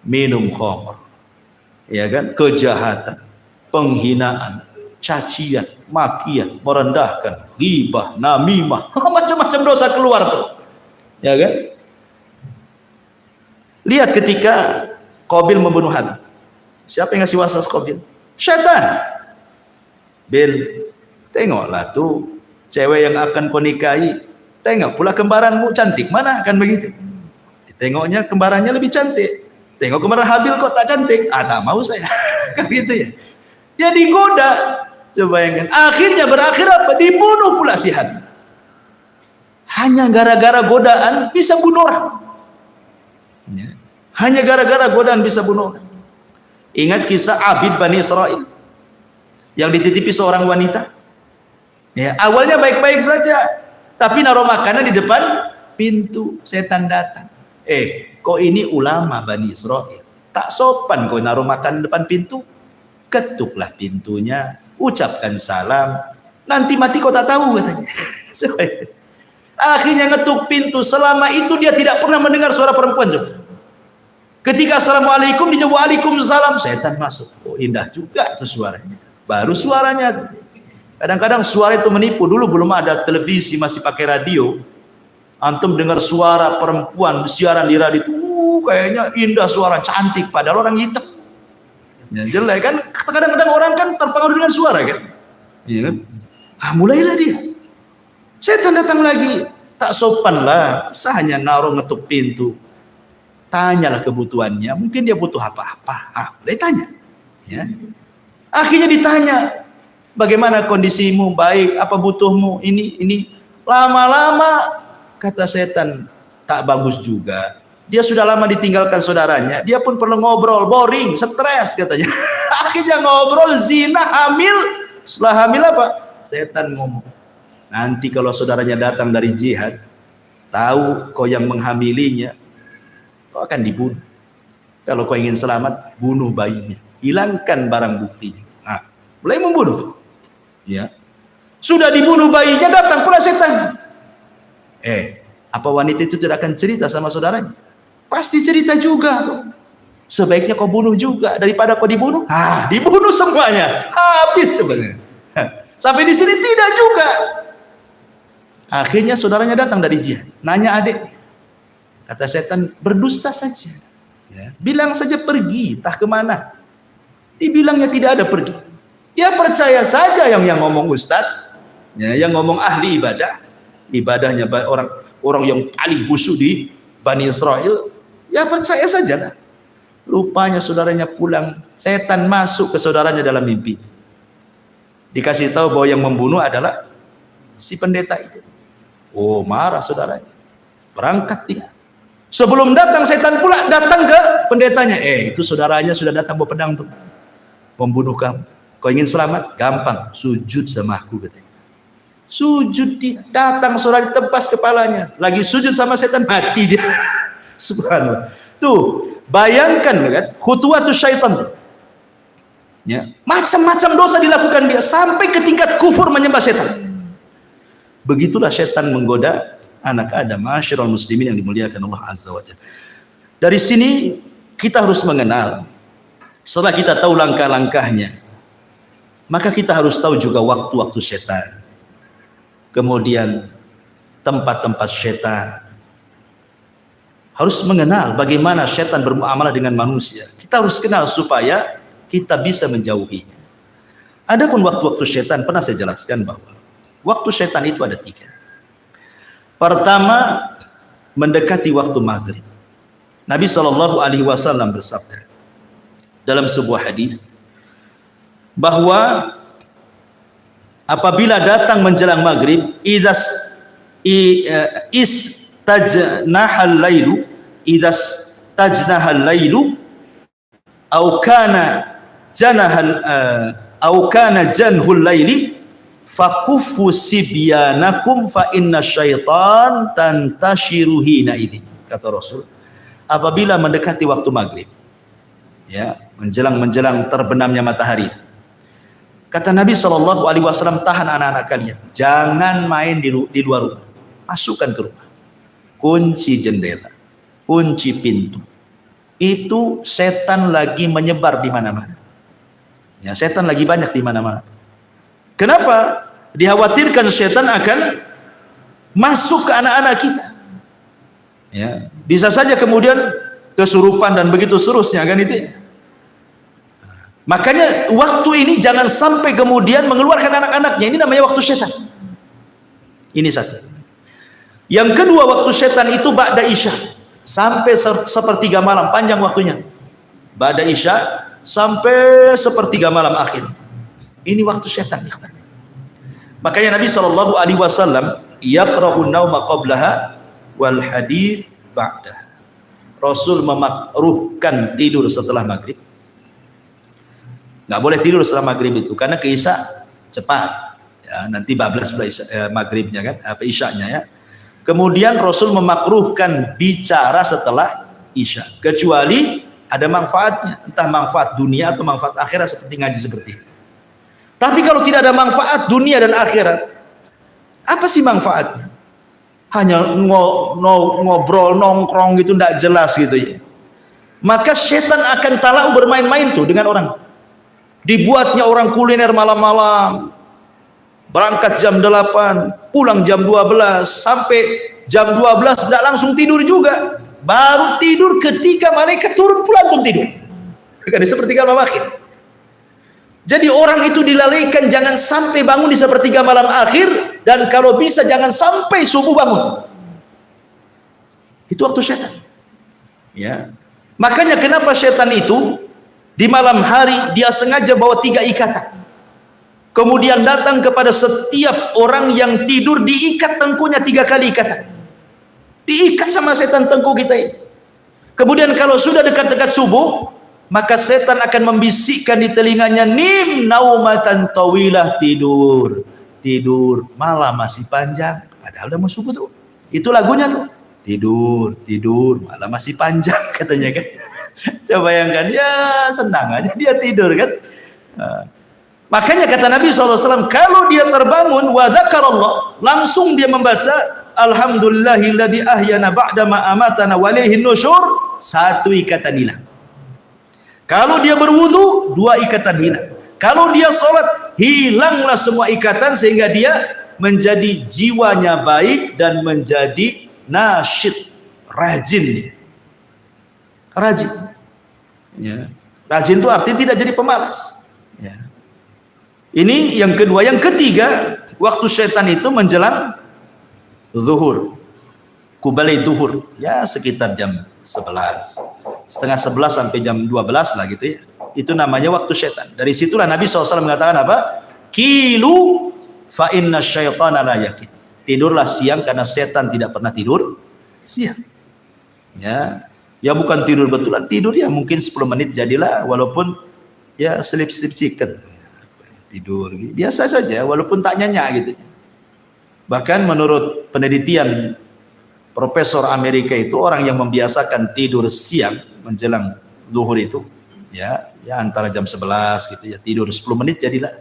minum khamr, ya kan, kejahatan, penghinaan, cacian, makian, merendahkan, ghibah, namimah, macam-macam dosa keluar tuh. Ya kan? Lihat ketika Qabil membunuh Habil. Siapa yang ngasih waswas Qabil? Syaitan. Bil, tengoklah tuh cewek yang akan kau nikahi, tengok pula kembaranmu cantik, mana akan begitu. Tengoknya kembarannya lebih cantik, tengok kembaran Habil kok tak cantik, tak mau saya. Kan gitu ya. Dia digoda, coba bayangkan. Akhirnya berakhir apa? Dibunuh pula si Habil. Hanya gara-gara godaan bisa bunuh orang. Ya. Hanya gara-gara godaan bisa bunuh orang. Ingat kisah Abid Bani Israel yang dititipi seorang wanita. Ya, awalnya baik-baik saja, tapi naruh makanan di depan pintu, setan datang. Kok ini ulama Bani Israel, tak sopan kau naruh makanan di depan pintu. Ketuklah pintunya, ucapkan salam, nanti mati kau tak tahu, katanya. Akhirnya ngetuk pintu, selama itu dia tidak pernah mendengar suara perempuan. Ketika assalamualaikum, dia waalaikumsalam, setan masuk. Oh, indah juga itu suaranya. Baru suaranya. Kadang-kadang suara itu menipu. Dulu belum ada televisi, masih pakai radio. Antum dengar suara perempuan siaran di radio itu, kayaknya indah, suara cantik, padahal orang hitam. Ya, jelek kan. Kadang-kadang orang kan terpengaruh dengan suara kan. Iya kan? Mulailah dia. Setan datang lagi, tak sopan lah. Hanya naruh ngetuk pintu. Tanyalah kebutuhannya, mungkin dia butuh apa-apa. Boleh tanya. Ya. Akhirnya ditanya, bagaimana kondisimu, baik, apa butuhmu, ini. Lama-lama kata setan, tak bagus juga. Dia sudah lama ditinggalkan saudaranya, dia pun perlu ngobrol, boring, stres katanya. Akhirnya ngobrol, zina, hamil. Setelah hamil apa? Setan ngomong, nanti kalau saudaranya datang dari jihad, tahu kau yang menghamilinya, kau akan dibunuh. Kalau kau ingin selamat, bunuh bayinya, hilangkan barang buktinya. Mulai membunuh. Ya, sudah dibunuh bayinya, datang pula setan. Apa wanita itu tidak akan cerita sama saudaranya? Pasti cerita juga tuh. Sebaiknya kau bunuh juga daripada kau dibunuh. Dibunuh semuanya, habis sebenarnya. Sampai di sini tidak juga. Akhirnya saudaranya datang dari jihad, nanya adiknya. Kata setan, berdusta saja. Ya. Bilang saja pergi, entah kemana. Dibilangnya tidak ada pergi. Ya percaya saja yang ngomong ustadz, ya, yang ngomong ahli ibadah. Ibadahnya orang yang paling khusyuk di Bani Israel. Ya percaya saja lah. Rupanya saudaranya pulang, setan masuk ke saudaranya dalam mimpi. Dikasih tahu bahwa yang membunuh adalah si pendeta itu. Oh, marah saudaranya. Berangkat dia. Sebelum datang setan pula datang ke pendetanya. Itu saudaranya sudah datang bawa pedang tuh, membunuh kamu. Kau ingin selamat? Gampang, sujud sama aku, katanya. Sujud, datang sholat ditebas kepalanya, lagi sujud sama setan, mati dia. Subhanallah. Tuh, bayangkan kan, khutuwatus syaitan. Ya, macam-macam dosa dilakukan dia sampai ke tingkat kufur menyembah setan. Begitulah setan menggoda anak Adam, ma'asyiral muslimin yang dimuliakan Allah Azza wa Jalla. Dari sini kita harus mengenal, setelah kita tahu langkah-langkahnya, maka kita harus tahu juga waktu-waktu setan. Kemudian tempat-tempat setan. Harus mengenal bagaimana setan bermuamalah dengan manusia. Kita harus kenal supaya kita bisa menjauhinya. Adapun waktu-waktu setan, pernah saya jelaskan bahwa waktu setan itu ada 3. Pertama, mendekati waktu maghrib. Nabi SAW bersabda dalam sebuah hadis bahwa apabila datang menjelang maghrib, istajnahal lailu, idastajnahal lailu, au kana janhul laili, fakuffu sibyanakum fa inna syaitan tantashiru hina idzin. Kata Rasul, apabila mendekati waktu maghrib, ya, menjelang terbenamnya matahari, kata Nabi SAW, tahan anak-anak kalian, jangan main di luar rumah, masukkan ke rumah, kunci jendela, kunci pintu. Itu setan lagi menyebar di mana-mana. Ya, setan lagi banyak di mana-mana. Kenapa? Dikhawatirkan setan akan masuk ke anak-anak kita. Ya, bisa saja kemudian kesurupan dan begitu seterusnya, kan itu. Makanya waktu ini jangan sampai kemudian mengeluarkan anak-anaknya. Ini namanya waktu setan. Ini satu. Yang kedua, waktu setan itu ba'da isya sampai sepertiga malam, panjang waktunya. Ba'da isya sampai sepertiga malam akhir. Ini waktu setan. Makanya Nabi SAW yakrahun nauma qablaha wal hadits ba'daha. Rasul memakruhkan tidur setelah maghrib. Nggak boleh tidur setelah maghrib itu, karena ke isya cepat. Ya, nanti bablas maghribnya kan, apa isyanya ya. Kemudian Rasul memakruhkan bicara setelah isya, kecuali ada manfaatnya, entah manfaat dunia atau manfaat akhirat seperti ngaji seperti ini. Tapi kalau tidak ada manfaat dunia dan akhirat, apa sih manfaatnya? Hanya ngobrol nongkrong gitu, tidak jelas gitu ya. Maka setan akan talau bermain-main tuh dengan orang. Dibuatnya orang kuliner malam-malam, berangkat jam 8, pulang jam 12, sampai jam 12 tidak langsung tidur juga, baru tidur ketika malaikat turun pula pun tidur. Sepertiga malam akhir. Jadi orang itu dilalaikan jangan sampai bangun di sepertiga malam akhir, dan kalau bisa jangan sampai subuh bangun. Itu waktu setan. Ya. Makanya kenapa setan itu di malam hari dia sengaja bawa 3 ikatan. Kemudian datang kepada setiap orang yang tidur, diikat tengkunya 3 kali ikatan. Diikat sama setan tengku kita ini. Kemudian kalau sudah dekat-dekat subuh, maka setan akan membisikkan di telinganya, nim naumatan tawilah, tidur. Tidur, malam masih panjang. Padahal udah mau subuh tuh. Itu lagunya tuh. Tidur, malam masih panjang katanya kan. Coba bayangkan, ya senang aja dia tidur kan. Makanya kata Nabi SAW, kalau dia terbangun wa dzakarallah, langsung dia membaca alhamdulillahilladzi ahyana ba'dama amatana wa ilaihin nusyur, 1 ikatan hilang. Kalau dia berwudu, 2 ikatan hilang. Kalau dia sholat, hilanglah semua ikatan, sehingga dia menjadi jiwanya baik dan menjadi nasyid, rajin. Rajin. Ya. Rajin itu artinya tidak jadi pemalas. Ya. Ini yang kedua. Yang ketiga, waktu setan itu menjelang zuhur, kubalai zuhur, ya sekitar jam 11, setengah 11 sampai jam 12 lah gitu ya. Itu namanya waktu setan. Dari situlah Nabi SAW mengatakan apa? Kilu fa inna syaitana la yakin. Tidurlah siang karena setan tidak pernah tidur siang. Ya bukan tidur betulan, tidur ya mungkin 10 menit jadilah, walaupun ya sleep chicken. Tidur biasa saja walaupun tak nyenyak gitu. Bahkan menurut penelitian profesor Amerika itu, orang yang membiasakan tidur siang menjelang zuhur itu, ya antara jam 11 gitu ya, tidur 10 menit jadilah,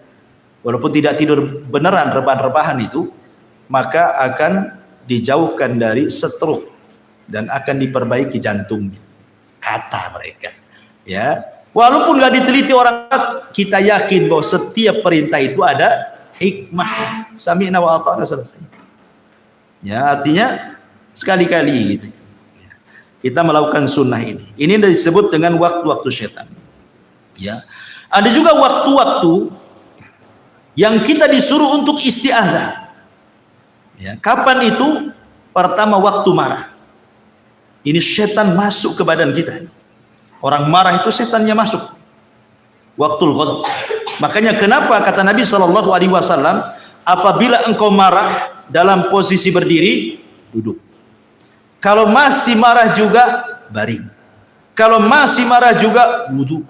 walaupun tidak tidur beneran, rebahan-rebahan itu, maka akan dijauhkan dari stroke dan akan diperbaiki jantungnya, kata mereka. Ya, walaupun nggak diteliti orang, kita yakin bahwa setiap perintah itu ada hikmah. Sami'na wa ata'na, selesai. Ya, artinya sekali-kali gitu. Kita melakukan sunnah ini. Ini disebut dengan waktu-waktu setan. Ya, ada juga waktu-waktu yang kita disuruh untuk isti'adzah. Ya, kapan itu? Pertama, waktu marah. Ini setan masuk ke badan kita. Orang marah itu setannya masuk. Waktul ghadab. Makanya kenapa kata Nabi SAW, apabila engkau marah dalam posisi berdiri, duduk. Kalau masih marah juga, baring. Kalau masih marah juga, wudu.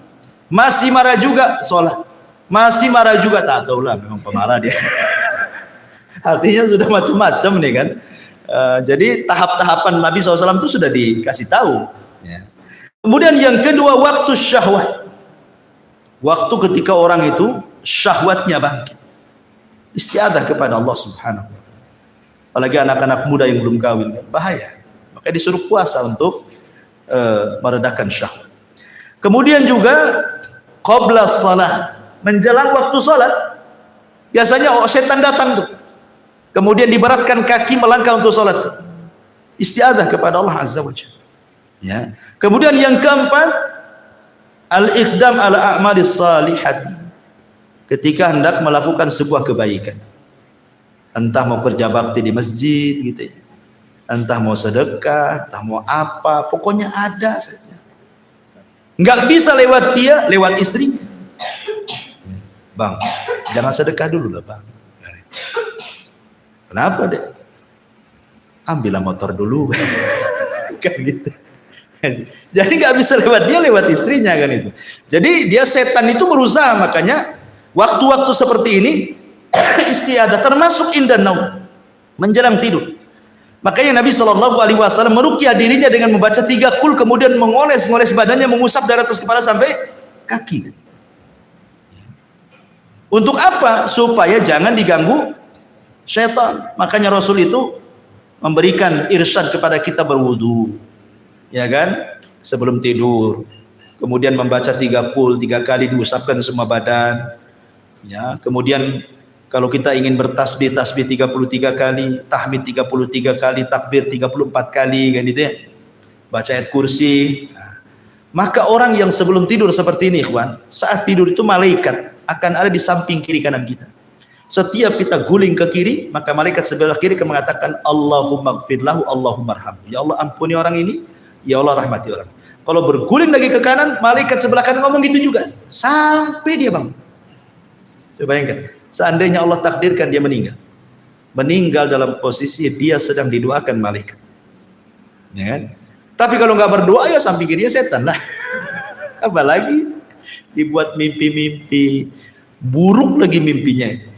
Masih marah juga, sholat. Masih marah juga, tak tahulah, memang pemarah dia. Artinya sudah macam-macam nih kan. Jadi tahap-tahapan Nabi SAW itu sudah dikasih tahu. Ya. Kemudian yang kedua, waktu syahwat. Waktu ketika orang itu syahwatnya bangkit. Isti'adzah kepada Allah Subhanahu wa ta'ala. Apalagi anak-anak muda yang belum kawin, kan? Bahaya. Maka disuruh puasa untuk meredakan syahwat. Kemudian juga qabla shalah, menjelang waktu salat. Biasanya setan datang tuh. Kemudian diberatkan kaki melangkah untuk sholat. Isti'adzah kepada Allah Azza wa Jalla. Ya. Kemudian yang keempat, al-iqdam ala a'malis salihati. Ketika hendak melakukan sebuah kebaikan. Entah mau kerja bakti di masjid gitu ya. Entah mau sedekah, entah mau apa, pokoknya ada saja. Enggak bisa lewat dia, lewat istrinya. Bang, jangan sedekah dulu lah, Bang. Kenapa deh? Ambillah motor dulu. Kan gitu. Jadi nggak bisa lewat dia, lewat istrinya kan itu. Jadi dia setan itu berusaha, makanya waktu-waktu seperti ini isti'adzah, termasuk indan naum, menjelang tidur. Makanya Nabi SAW meruqyah dirinya dengan membaca 3 qul, kemudian mengoles-ngoles badannya, mengusap dari atas kepala sampai kaki. Untuk apa? Supaya jangan diganggu syaitan. Makanya Rasul itu memberikan irsyad kepada kita berwudu, ya kan, sebelum tidur. Kemudian membaca 3 qul, 3 kali diusapkan semua badan. Ya, kemudian kalau kita ingin bertasbih, tasbih 33 kali, tahmid 33 kali, takbir 34 kali, kan gitu ya. Baca ayat kursi. Nah, maka orang yang sebelum tidur seperti ini, ikhwan, saat tidur itu malaikat akan ada di samping kiri kanan kita. Setiap kita guling ke kiri, maka malaikat sebelah kiri akan mengatakan Allahumma gfirlahu, Allahumma arhamhu. Ya Allah, ampuni orang ini, ya Allah rahmati orang. Kalau berguling lagi ke kanan, malaikat sebelah kanan ngomong gitu juga sampai dia bangun. Coba bayangkan, seandainya Allah takdirkan dia meninggal dalam posisi dia sedang didoakan malaikat, ya kan? Tapi kalau nggak berdoa, ya samping kirinya setan lah. Apalagi dibuat mimpi-mimpi buruk lagi, mimpinya itu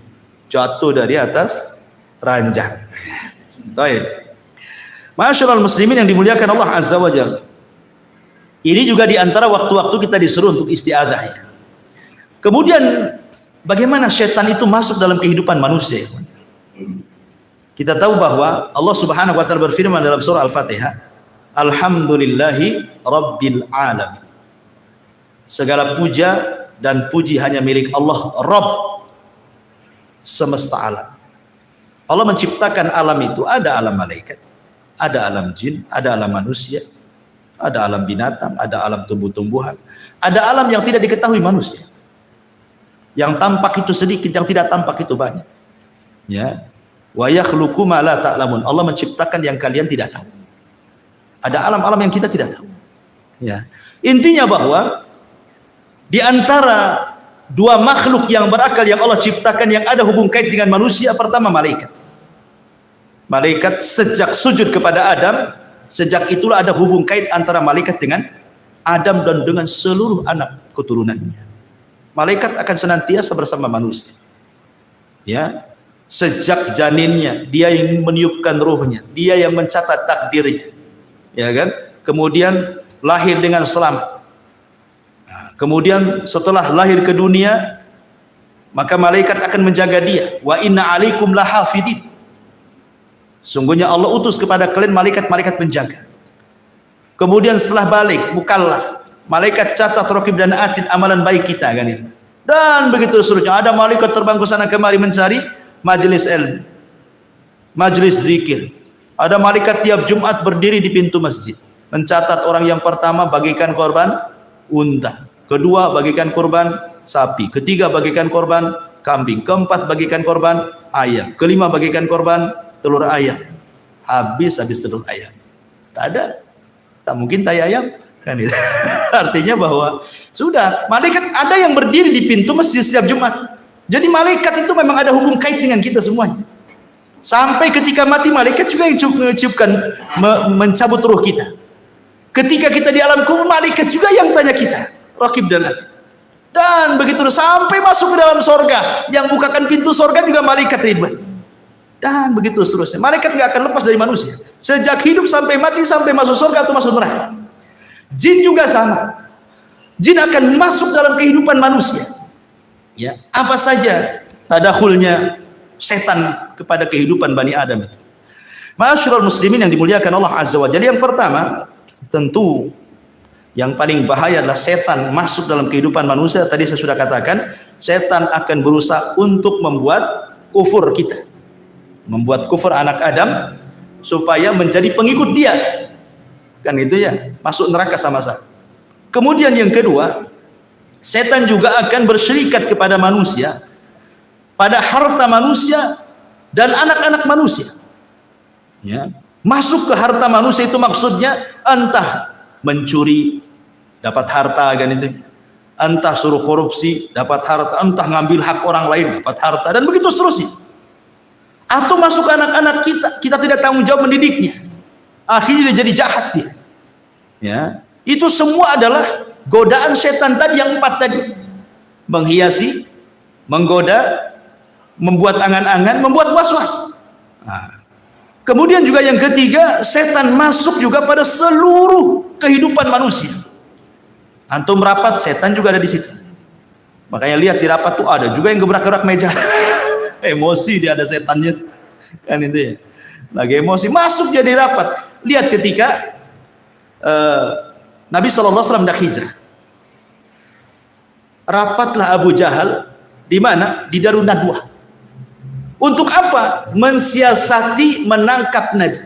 jatuh dari atas ranjang. Baik. Masyaallah muslimin yang dimuliakan Allah Azza wa Jalla. Ini juga diantara waktu-waktu kita disuruh untuk isti'adzah. Ya. Kemudian bagaimana syaitan itu masuk dalam kehidupan manusia? Kita tahu bahwa Allah Subhanahu wa taala berfirman dalam surah Al-Fatihah, Alhamdulillahi Rabbil Alamin. Segala puja dan puji hanya milik Allah, Rabb semesta alam. Allah menciptakan alam itu, ada alam malaikat, ada alam jin, ada alam manusia, ada alam binatang, ada alam tumbuh-tumbuhan, ada alam yang tidak diketahui manusia. Yang tampak itu sedikit, yang tidak tampak itu banyak. Ya. Wa yakhluqu ma la ta'lamun. Allah menciptakan yang kalian tidak tahu. Ada alam-alam yang kita tidak tahu. Ya. Intinya bahwa di antara dua makhluk yang berakal yang Allah ciptakan yang ada hubung kait dengan manusia, pertama malaikat. Malaikat sejak sujud kepada Adam, sejak itulah ada hubung kait antara malaikat dengan Adam dan dengan seluruh anak keturunannya. Malaikat akan senantiasa bersama manusia. Ya. Sejak janinnya, dia yang meniupkan ruhnya, dia yang mencatat takdirnya, ya kan? Kemudian lahir dengan selamat. Nah, kemudian setelah lahir ke dunia, maka malaikat akan menjaga dia. Wa inna alaikum lahafidin. Sungguhnya Allah utus kepada kalian malaikat-malaikat penjaga. Kemudian setelah balik, mukallaf, malaikat catat, raqib dan atid amalan baik kita, kan itu. Dan begitu seterusnya. Ada malaikat terbang ke sana kemari mencari majelis ilmu, majelis zikir. Ada malaikat tiap Jumat berdiri di pintu masjid, mencatat orang yang pertama bagikan korban unta, kedua bagikan korban sapi, ketiga bagikan korban kambing, keempat bagikan korban ayam, kelima bagikan korban telur ayam. Habis telur ayam. Tak ada, tak mungkin tai ayam, kan itu. Artinya bahwa sudah malaikat ada yang berdiri di pintu masjid setiap Jumat. Jadi malaikat itu memang ada hubung kait dengan kita semuanya. Sampai ketika mati malaikat juga yang mencabut ruh kita. Ketika kita di alam kubur malaikat juga yang tanya kita, raqib dan atid. Dan begitu sampai masuk ke dalam sorga, yang bukakan pintu sorga juga malaikat Ridwan. Dan begitu seterusnya. Malaikat nggak akan lepas dari manusia. Sejak hidup sampai mati, sampai masuk sorga atau masuk neraka. Jin juga sama. Jin akan masuk dalam kehidupan manusia. Ya, apa saja tadakhulnya setan kepada kehidupan Bani Adam itu. Ma'asyiral muslimin yang dimuliakan Allah Azza wa Jalla, yang pertama tentu yang paling bahaya adalah setan masuk dalam kehidupan manusia. Tadi saya sudah katakan, setan akan berusaha untuk membuat kufur kita, membuat kufur anak Adam supaya menjadi pengikut dia, kan itu ya, masuk neraka sama-sama. Kemudian yang kedua, setan juga akan berserikat kepada manusia pada harta manusia dan anak-anak manusia. Ya, masuk ke harta manusia itu maksudnya entah mencuri dapat harta, kan itu, entah suruh korupsi dapat harta, entah ngambil hak orang lain dapat harta, dan begitu seterusnya. Atau masuk ke anak-anak kita tidak tanggung jawab mendidiknya, akhirnya dia jadi jahat dia. Ya, itu semua adalah godaan setan tadi yang 4 tadi. Menghiasi, menggoda, membuat angan-angan, membuat was-was. Nah, kemudian juga yang ketiga, setan masuk juga pada seluruh kehidupan manusia. Antum rapat, setan juga ada di situ. Makanya lihat di rapat tuh ada juga yang gebrak-gebrak meja. Emosi dia, ada setannya, kan itu ya. Lagi emosi masuk jadi rapat. Lihat ketika Nabi SAW hendak hijrah, rapatlah Abu Jahal di mana? Di Darun Nadwah. Untuk apa? Mensiasati menangkap Nabi,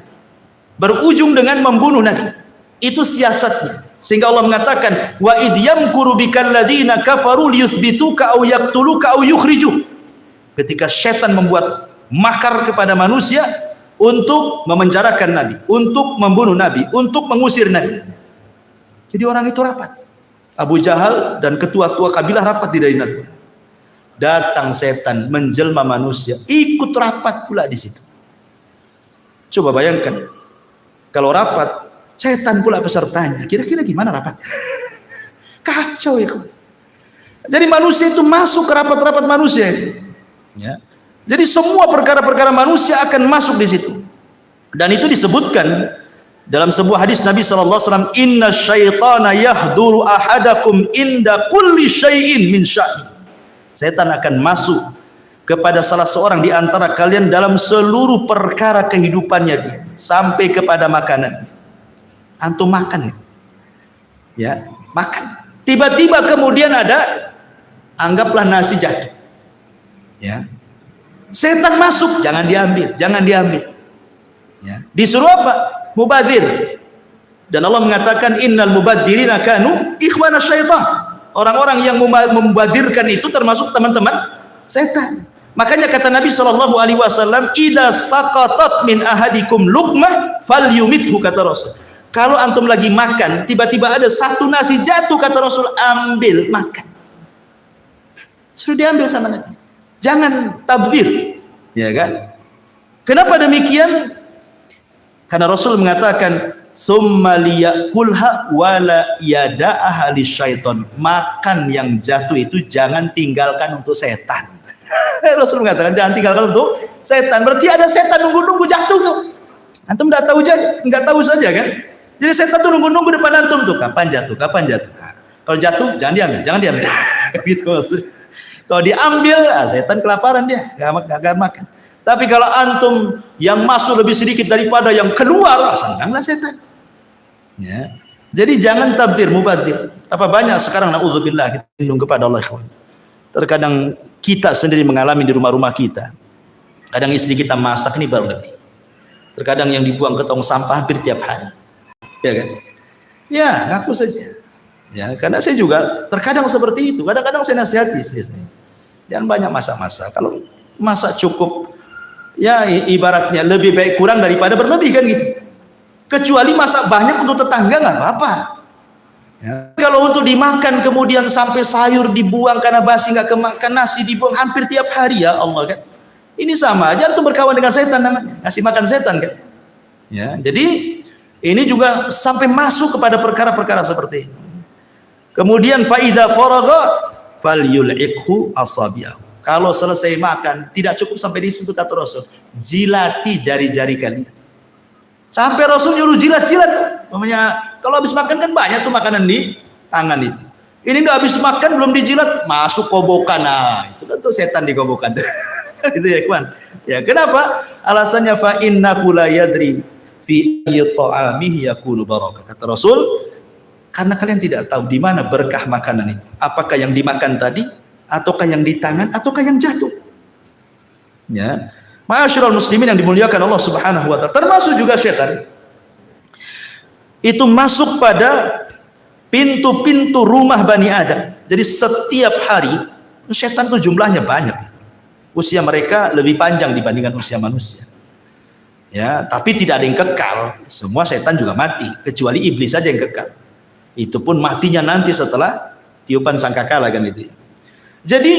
berujung dengan membunuh Nabi. Itu siasatnya. Sehingga Allah mengatakan, wa idh yamkuru bikal ladzina kafaru liyuthbituka aw yaqtuluka aw yukhrijuk. Ketika setan membuat makar kepada manusia untuk memenjarakan Nabi, untuk membunuh Nabi, untuk mengusir Nabi. Jadi orang itu rapat. Abu Jahal dan ketua-tua kabilah rapat di Darun Nadwah. Datang setan menjelma manusia, ikut rapat pula di situ. Coba bayangkan, kalau rapat setan pula pesertanya, kira-kira gimana rapatnya? Kacau ya. Jadi manusia itu masuk ke rapat-rapat manusia itu. Ya. Jadi semua perkara-perkara manusia akan masuk di situ. Dan itu disebutkan dalam sebuah hadis Nabi SAW, inna syaitana yahduru ahadakum inda kulli syai'in min sya'ni. Setan akan masuk kepada salah seorang di antara kalian dalam seluruh perkara kehidupannya dia, sampai kepada makanan. Antum makan, ya, makan. Tiba-tiba kemudian ada, anggaplah nasi jatuh, ya. Setan masuk, jangan diambil, jangan diambil. Ya. Disuruh apa? Mubadzir. Dan Allah mengatakan innal mubadzirina kanu ikhwana syaitan. Orang-orang yang membadzirkan itu termasuk teman-teman setan. Makanya kata Nabi SAW, idza saqatat min ahadikum luqmah falyumithu, kata Rasul. Kalau antum lagi makan, tiba-tiba ada satu nasi jatuh, kata Rasul, ambil, makan. Suruh diambil sama Nabi. Jangan tabdzir, ya kan? Kenapa demikian? Karena Rasul mengatakan, summa liyakulha wala yada'aha lisyaiton. Makan yang jatuh itu jangan tinggalkan untuk setan. Rasul mengatakan jangan tinggalkan untuk setan. Berarti ada setan nunggu-nunggu jatuh tuh. Antum nggak tahu saja kan? Jadi setan tuh nunggu-nunggu depan antum tuh, kapan jatuh. Nah, kalau jatuh jangan diambil. Gitu maksudnya. Kalau diambil, setan kelaparan dia, nggak makan. Tapi kalau antum yang masuk lebih sedikit daripada yang keluar, senanglah setan. Ya. Jadi jangan tabdir mubadzir. Apa banyak sekarang naudzubillah kita lindung kepada Allah ikhwan. Terkadang kita sendiri mengalami di rumah-rumah kita. Kadang istri kita masak ini baru lebih. Terkadang yang dibuang ke tong sampah hampir tiap hari. Ya kan? Ya, ngaku saja. Ya, karena saya juga terkadang seperti itu. Kadang-kadang saya nasihati istri saya. Jangan banyak masak-masak. Kalau masak cukup, ya ibaratnya lebih baik kurang daripada berlebih kan gitu. Kecuali masak banyak untuk tetangga nggak apa-apa. Ya. Kalau untuk dimakan kemudian sampai sayur dibuang karena basi nggak kemakan, nasi dibuang hampir tiap hari, ya Allah kan. Ini sama aja tuh berkawan dengan setan namanya, ngasih makan setan kan. Ya, jadi ini juga sampai masuk kepada perkara-perkara seperti itu. Kemudian faida faragha falyul'iqhu asabi'ahu. Kalau selesai makan tidak cukup sampai di situ kata Rasul, jilati jari-jari kalian. Sampai Rasul nyuruh jilat-jilat. Namanya kalau habis makan kan banyak tuh makanan di tangan itu. Ini udah habis makan belum dijilat, masuk kobokan. Nah, itu kan tuh setan di kobokan. Itu ya, kawan. Ya, kenapa? Alasannya fa innahu la yadri fi ta'amihi yakunu barakah. Kata Rasul, karena kalian tidak tahu di mana berkah makanan itu. Apakah yang dimakan tadi, ataukah yang di tangan, ataukah yang jatuh. Ya. Ma'asyiral muslimin yang dimuliakan Allah Subhanahu wa taala, termasuk juga setan itu masuk pada pintu-pintu rumah Bani Adam. Jadi setiap hari setan itu jumlahnya banyak. Usia mereka lebih panjang dibandingkan usia manusia. Ya, tapi tidak ada yang kekal. Semua setan juga mati, kecuali iblis saja yang kekal. Itu pun matinya nanti setelah tiupan sangkakala kan itu. Jadi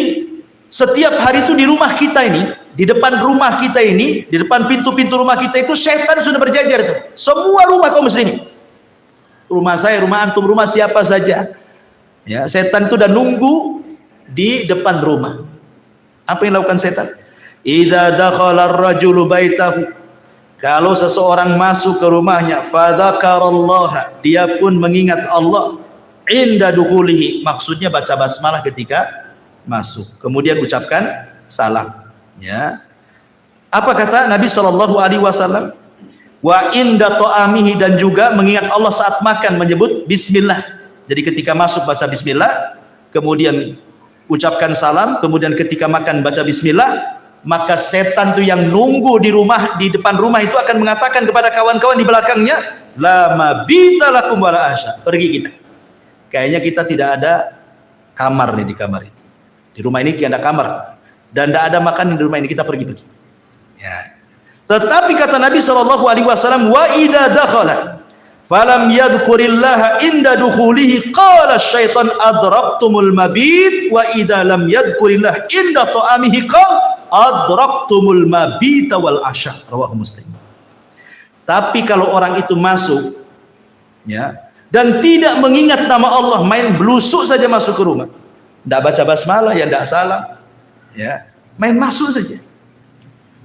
setiap hari itu di rumah kita ini, di depan rumah kita ini, di depan pintu-pintu rumah kita itu setan sudah berjajar itu. Semua rumah kaum muslimin. Rumah saya, rumah antum, rumah siapa saja. Ya, setan itu udah nunggu di depan rumah. Apa yang dilakukan setan? Idza dakhala ar-rajulu baitahu. Kalau seseorang masuk ke rumahnya, fadzakarallaha, dia pun mengingat Allah inda dukhulihi, maksudnya baca basmalah ketika masuk, kemudian ucapkan salam. Ya, apa kata Nabi SAW? Wa inda ta'amihi, dan juga mengingat Allah saat makan menyebut bismillah. Jadi ketika masuk baca bismillah, kemudian ucapkan salam, kemudian ketika makan baca bismillah. Maka setan tuh yang nunggu di rumah, di depan rumah itu akan mengatakan kepada kawan-kawan di belakangnya, la mabita lakum wala asya, pergi kita. Kayaknya kita tidak ada kamar nih di kamar ini. Di rumah ini tidak ada kamar dan tidak ada makan di rumah ini, kita pergi-pergi. Ya. Tetapi kata Nabi SAW, wa idza dakhala falam yadhkurillaha inda dukhulihi qala syaitan adraktumul mabit, wa idza lam yadhkurillah inda ta'amihi qala adraktumul mabita wal asya, rawahu Muslim. Tapi kalau orang itu masuk, ya, dan tidak mengingat nama Allah, main blusuk saja masuk ke rumah, tidak baca basmalah, ya tidak salam, ya, main masuk saja.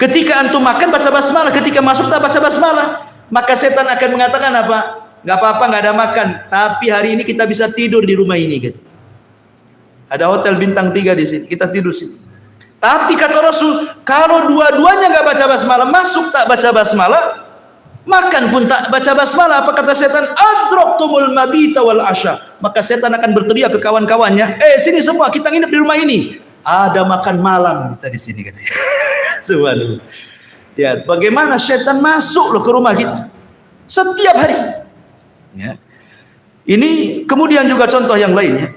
Ketika antum makan baca basmalah, ketika masuk tak baca basmalah, maka setan akan mengatakan apa? Nggak apa-apa, nggak ada makan, tapi hari ini kita bisa tidur di rumah ini, gitu. Ada hotel bintang 3 di sini, kita tidur sini. Tapi kata Rasul, kalau dua-duanya nggak baca basmalah, masuk tak baca basmalah, makan pun tak baca basmalah, apa kata setan? Adraktumul mabita wal asya. Maka setan akan berteriak ke kawan-kawannya, sini semua, kita nginep di rumah ini. Ada makan malam kita di sini, katanya. Subhanallah. Ya, bagaimana setan masuk loh ke rumah kita setiap hari. Ya. Ini kemudian juga contoh yang lainnya.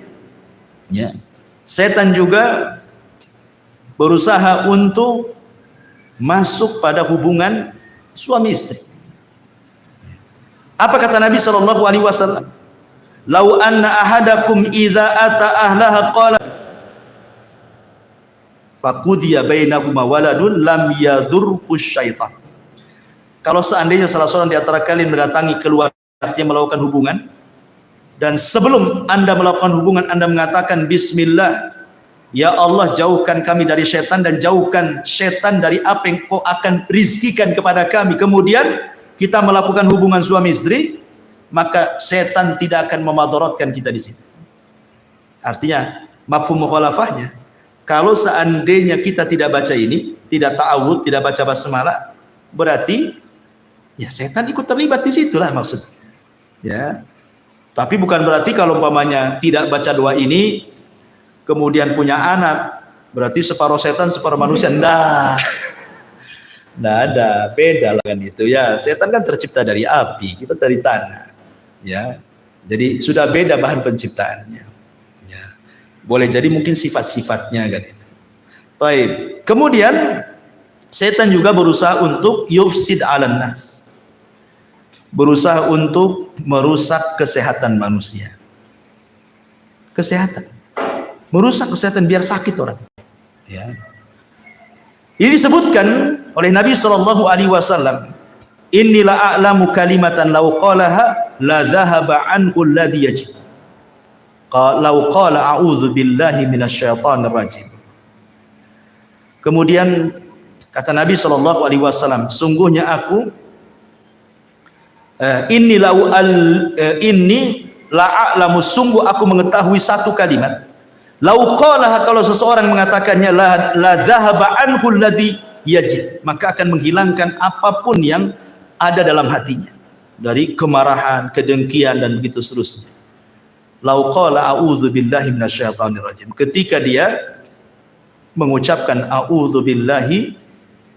Ya. Setan juga berusaha untuk masuk pada hubungan suami istri. Apa kata Nabi SAW? Lau anna ahadakum idza ata ahlaha qala faqudiya bainahuma waladun lam yadurhu syaitan. Kalau seandainya salah seorang di antara kalian mendatangi keluarga, artinya melakukan hubungan, dan sebelum Anda melakukan hubungan Anda mengatakan bismillah, Ya Allah, jauhkan kami dari setan dan jauhkan setan dari apa yang kau akan rizkikan kepada kami. Kemudian kita melakukan hubungan suami istri, maka setan tidak akan memadaratkan kita di situ. Artinya, mafhum mukhalafahnya, kalau seandainya kita tidak baca ini, tidak ta'awud, tidak baca basmalah, berarti ya setan ikut terlibat di situlah maksudnya. Ya. Tapi bukan berarti kalau umpamanya tidak baca doa ini kemudian punya anak, berarti separuh setan separuh manusia. Nah ada, beda lah kan itu ya. Setan kan tercipta dari api, kita dari tanah. Ya. Jadi sudah beda bahan penciptaannya. Ya. Boleh jadi mungkin sifat-sifatnya kan itu. Baik. Kemudian setan juga berusaha untuk yufsid 'alan nas. Berusaha untuk merusak kesehatan manusia. Kesehatan. Merusak kesehatan biar sakit orang. Ya. Ini disebutkan oleh Nabi sallallahu alaihi wasallam, "Innila a'lamu kalimatan law qalaha la dhahaba anhu alladhi yajid." Law qala a'udzu billahi minasyaitonir rajim. Kemudian kata Nabi sallallahu alaihi wasallam, sungguhnya aku inni la a'lamu, sungguh aku mengetahui satu kalimat. Lau qalaha, kalau seseorang mengatakannya, la dhahaba anhu alladhi yajid, maka akan menghilangkan apapun yang ada dalam hatinya dari kemarahan, kedengkian dan begitu seterusnya. Lau qala a'udzu billahi minasyaitonir rajim, ketika dia mengucapkan a'udzu billahi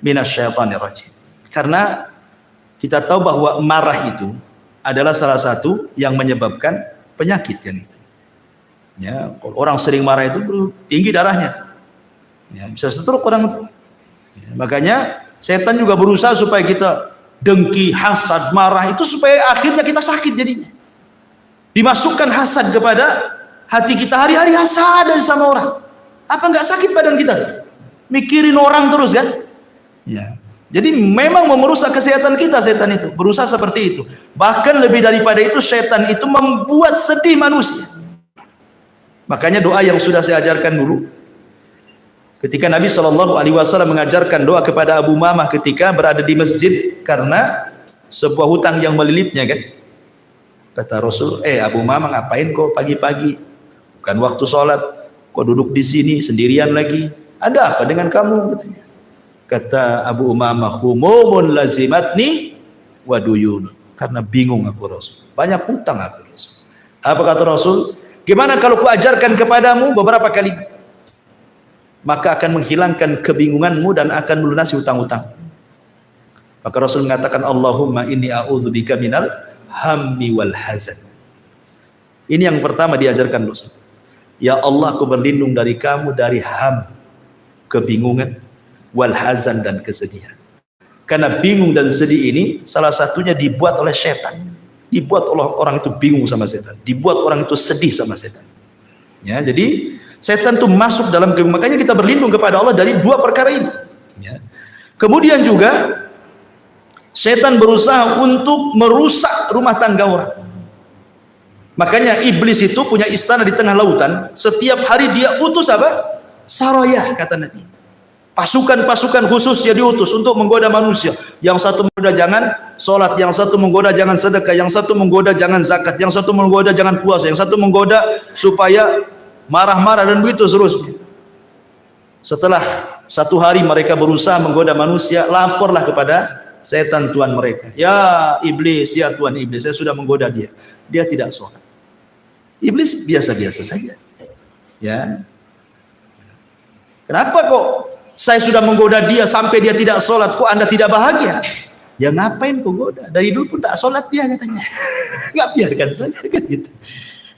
minasyaitonir rajim. Karena kita tahu bahwa marah itu adalah salah satu yang menyebabkan penyakit kan itu. Ya, kalau orang sering marah itu tinggi darahnya. Ya, bisa stroke orang itu. Ya, makanya setan juga berusaha supaya kita dengki, hasad, marah, itu supaya akhirnya kita sakit jadinya. Dimasukkan hasad kepada hati kita, hari-hari hasad sama orang. Apa enggak sakit badan kita? Mikirin orang terus kan? Ya. Jadi memang merusak kesehatan kita setan itu, berusaha seperti itu. Bahkan lebih daripada itu, setan itu membuat sedih manusia. Makanya doa yang sudah saya ajarkan dulu, ketika Nabi Shallallahu Alaihi Wasallam mengajarkan doa kepada Abu Umamah ketika berada di masjid karena sebuah hutang yang melilitnya kan, kata Rasul, Abu Umamah ngapain kok pagi-pagi, bukan waktu sholat, kok duduk di sini sendirian lagi, ada apa dengan kamu? Katanya. Kata Abu Umamah, humumun lazimatni wa duyunun, karena bingung aku Rasul, banyak hutang aku Rasul. Apa kata Rasul? Gimana kalau kuajarkan kepadamu beberapa kali, maka akan menghilangkan kebingunganmu dan akan melunasi hutang-hutang. Maka Rasul mengatakan, Allahumma inni a'udzubika minal hammi wal hazan. Ini yang pertama diajarkan Rasul. Ya Allah, aku berlindung dari kamu dari ham, kebingungan, wal hazan, dan kesedihan. Karena bingung dan sedih ini salah satunya dibuat oleh setan. Dibuat orang itu bingung sama setan, dibuat orang itu sedih sama setan. Ya, jadi setan itu masuk dalam, makanya kita berlindung kepada Allah dari dua perkara ini. Ya. Kemudian juga setan berusaha untuk merusak rumah tangga orang. Makanya iblis itu punya istana di tengah lautan. Setiap hari dia utus apa? Saraya, kata Nabi. Pasukan-pasukan khusus dia diutus untuk menggoda manusia. Yang satu menggoda jangan sholat, yang satu menggoda jangan sedekah, yang satu menggoda jangan zakat, yang satu menggoda jangan puasa, yang satu menggoda supaya marah-marah dan begitu seterusnya. Setelah satu hari mereka berusaha menggoda manusia, laporlah kepada setan Tuhan mereka. Ya iblis, ya Tuhan iblis, saya sudah menggoda dia. Dia tidak sholat. Iblis biasa-biasa saja. Ya. Kenapa kok saya sudah menggoda dia sampai dia tidak sholat, kok Anda tidak bahagia? Ya ngapain kok goda? Dari dulu pun tak sholat dia katanya. Nggak, biarkan saja kan gitu.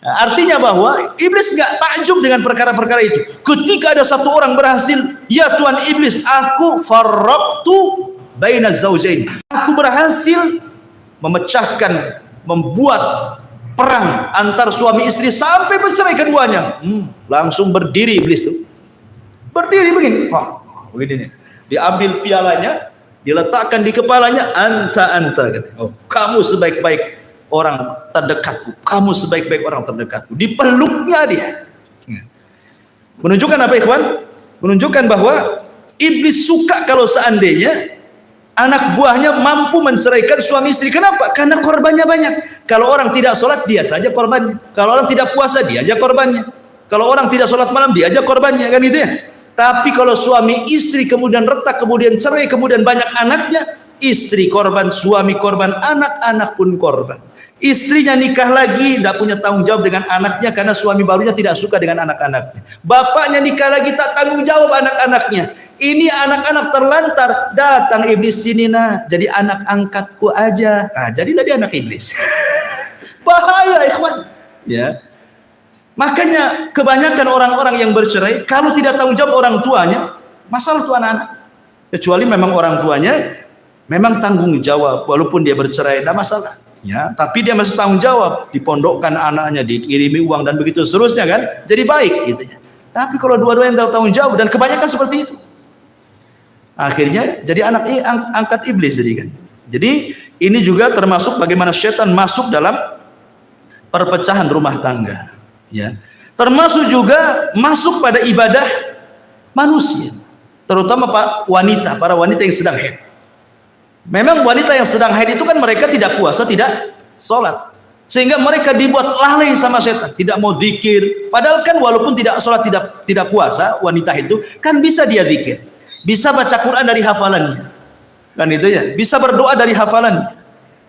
Nah, artinya bahwa iblis nggak takjub dengan perkara-perkara itu. Ketika ada satu orang berhasil, ya Tuhan iblis, aku farraqtu baina zaujain. Aku berhasil memecahkan, membuat perang antar suami istri sampai bercerai keduanya. Langsung berdiri iblis tuh. Berdiri begini. Begini nih, diambil pialanya, diletakkan di kepalanya, anta kata. Oh, kamu sebaik-baik orang terdekatku, kamu sebaik-baik orang terdekatku. Dipeluknya dia. Menunjukkan apa ikhwan? Menunjukkan bahwa iblis suka kalau seandainya anak buahnya mampu menceraikan suami istri. Kenapa? Karena korbannya banyak. Kalau orang tidak sholat, dia saja korbannya. Kalau orang tidak puasa, dia aja korbannya. Kalau orang tidak sholat malam, dia aja korbannya, kan gitu ya. Tapi kalau suami istri kemudian retak, kemudian cerai, kemudian banyak anaknya, istri korban, suami korban, anak-anak pun korban. Istrinya nikah lagi, tidak punya tanggung jawab dengan anaknya karena suami barunya tidak suka dengan anak-anaknya. Bapaknya nikah lagi, tak tanggung jawab anak-anaknya. Ini anak-anak terlantar, datang iblis sini nah, jadi anak angkatku aja. Nah, jadilah dia anak iblis. Bahaya ikhwan. Ya. Makanya kebanyakan orang-orang yang bercerai, kalau tidak tanggung jawab orang tuanya, masalah itu anak-anak. Kecuali memang orang tuanya memang tanggung jawab, walaupun dia bercerai, tidak masalah. Ya, tapi dia masih tanggung jawab, dipondokkan anaknya, dikirimi uang dan begitu seterusnya kan, jadi baik gitu ya. Tapi kalau dua-duanya tanggung jawab, dan kebanyakan seperti itu, akhirnya jadi anak angkat iblis jadi kan. Jadi ini juga termasuk bagaimana setan masuk dalam perpecahan rumah tangga. Ya, termasuk juga masuk pada ibadah manusia, terutama para wanita yang sedang haid. Memang wanita yang sedang haid itu kan mereka tidak puasa, tidak sholat, sehingga mereka dibuat lalai sama setan, tidak mau zikir. Padahal kan walaupun tidak sholat, tidak puasa, wanita itu kan bisa dia zikir, bisa baca Quran dari hafalannya, kan itu ya, bisa berdoa dari hafalannya,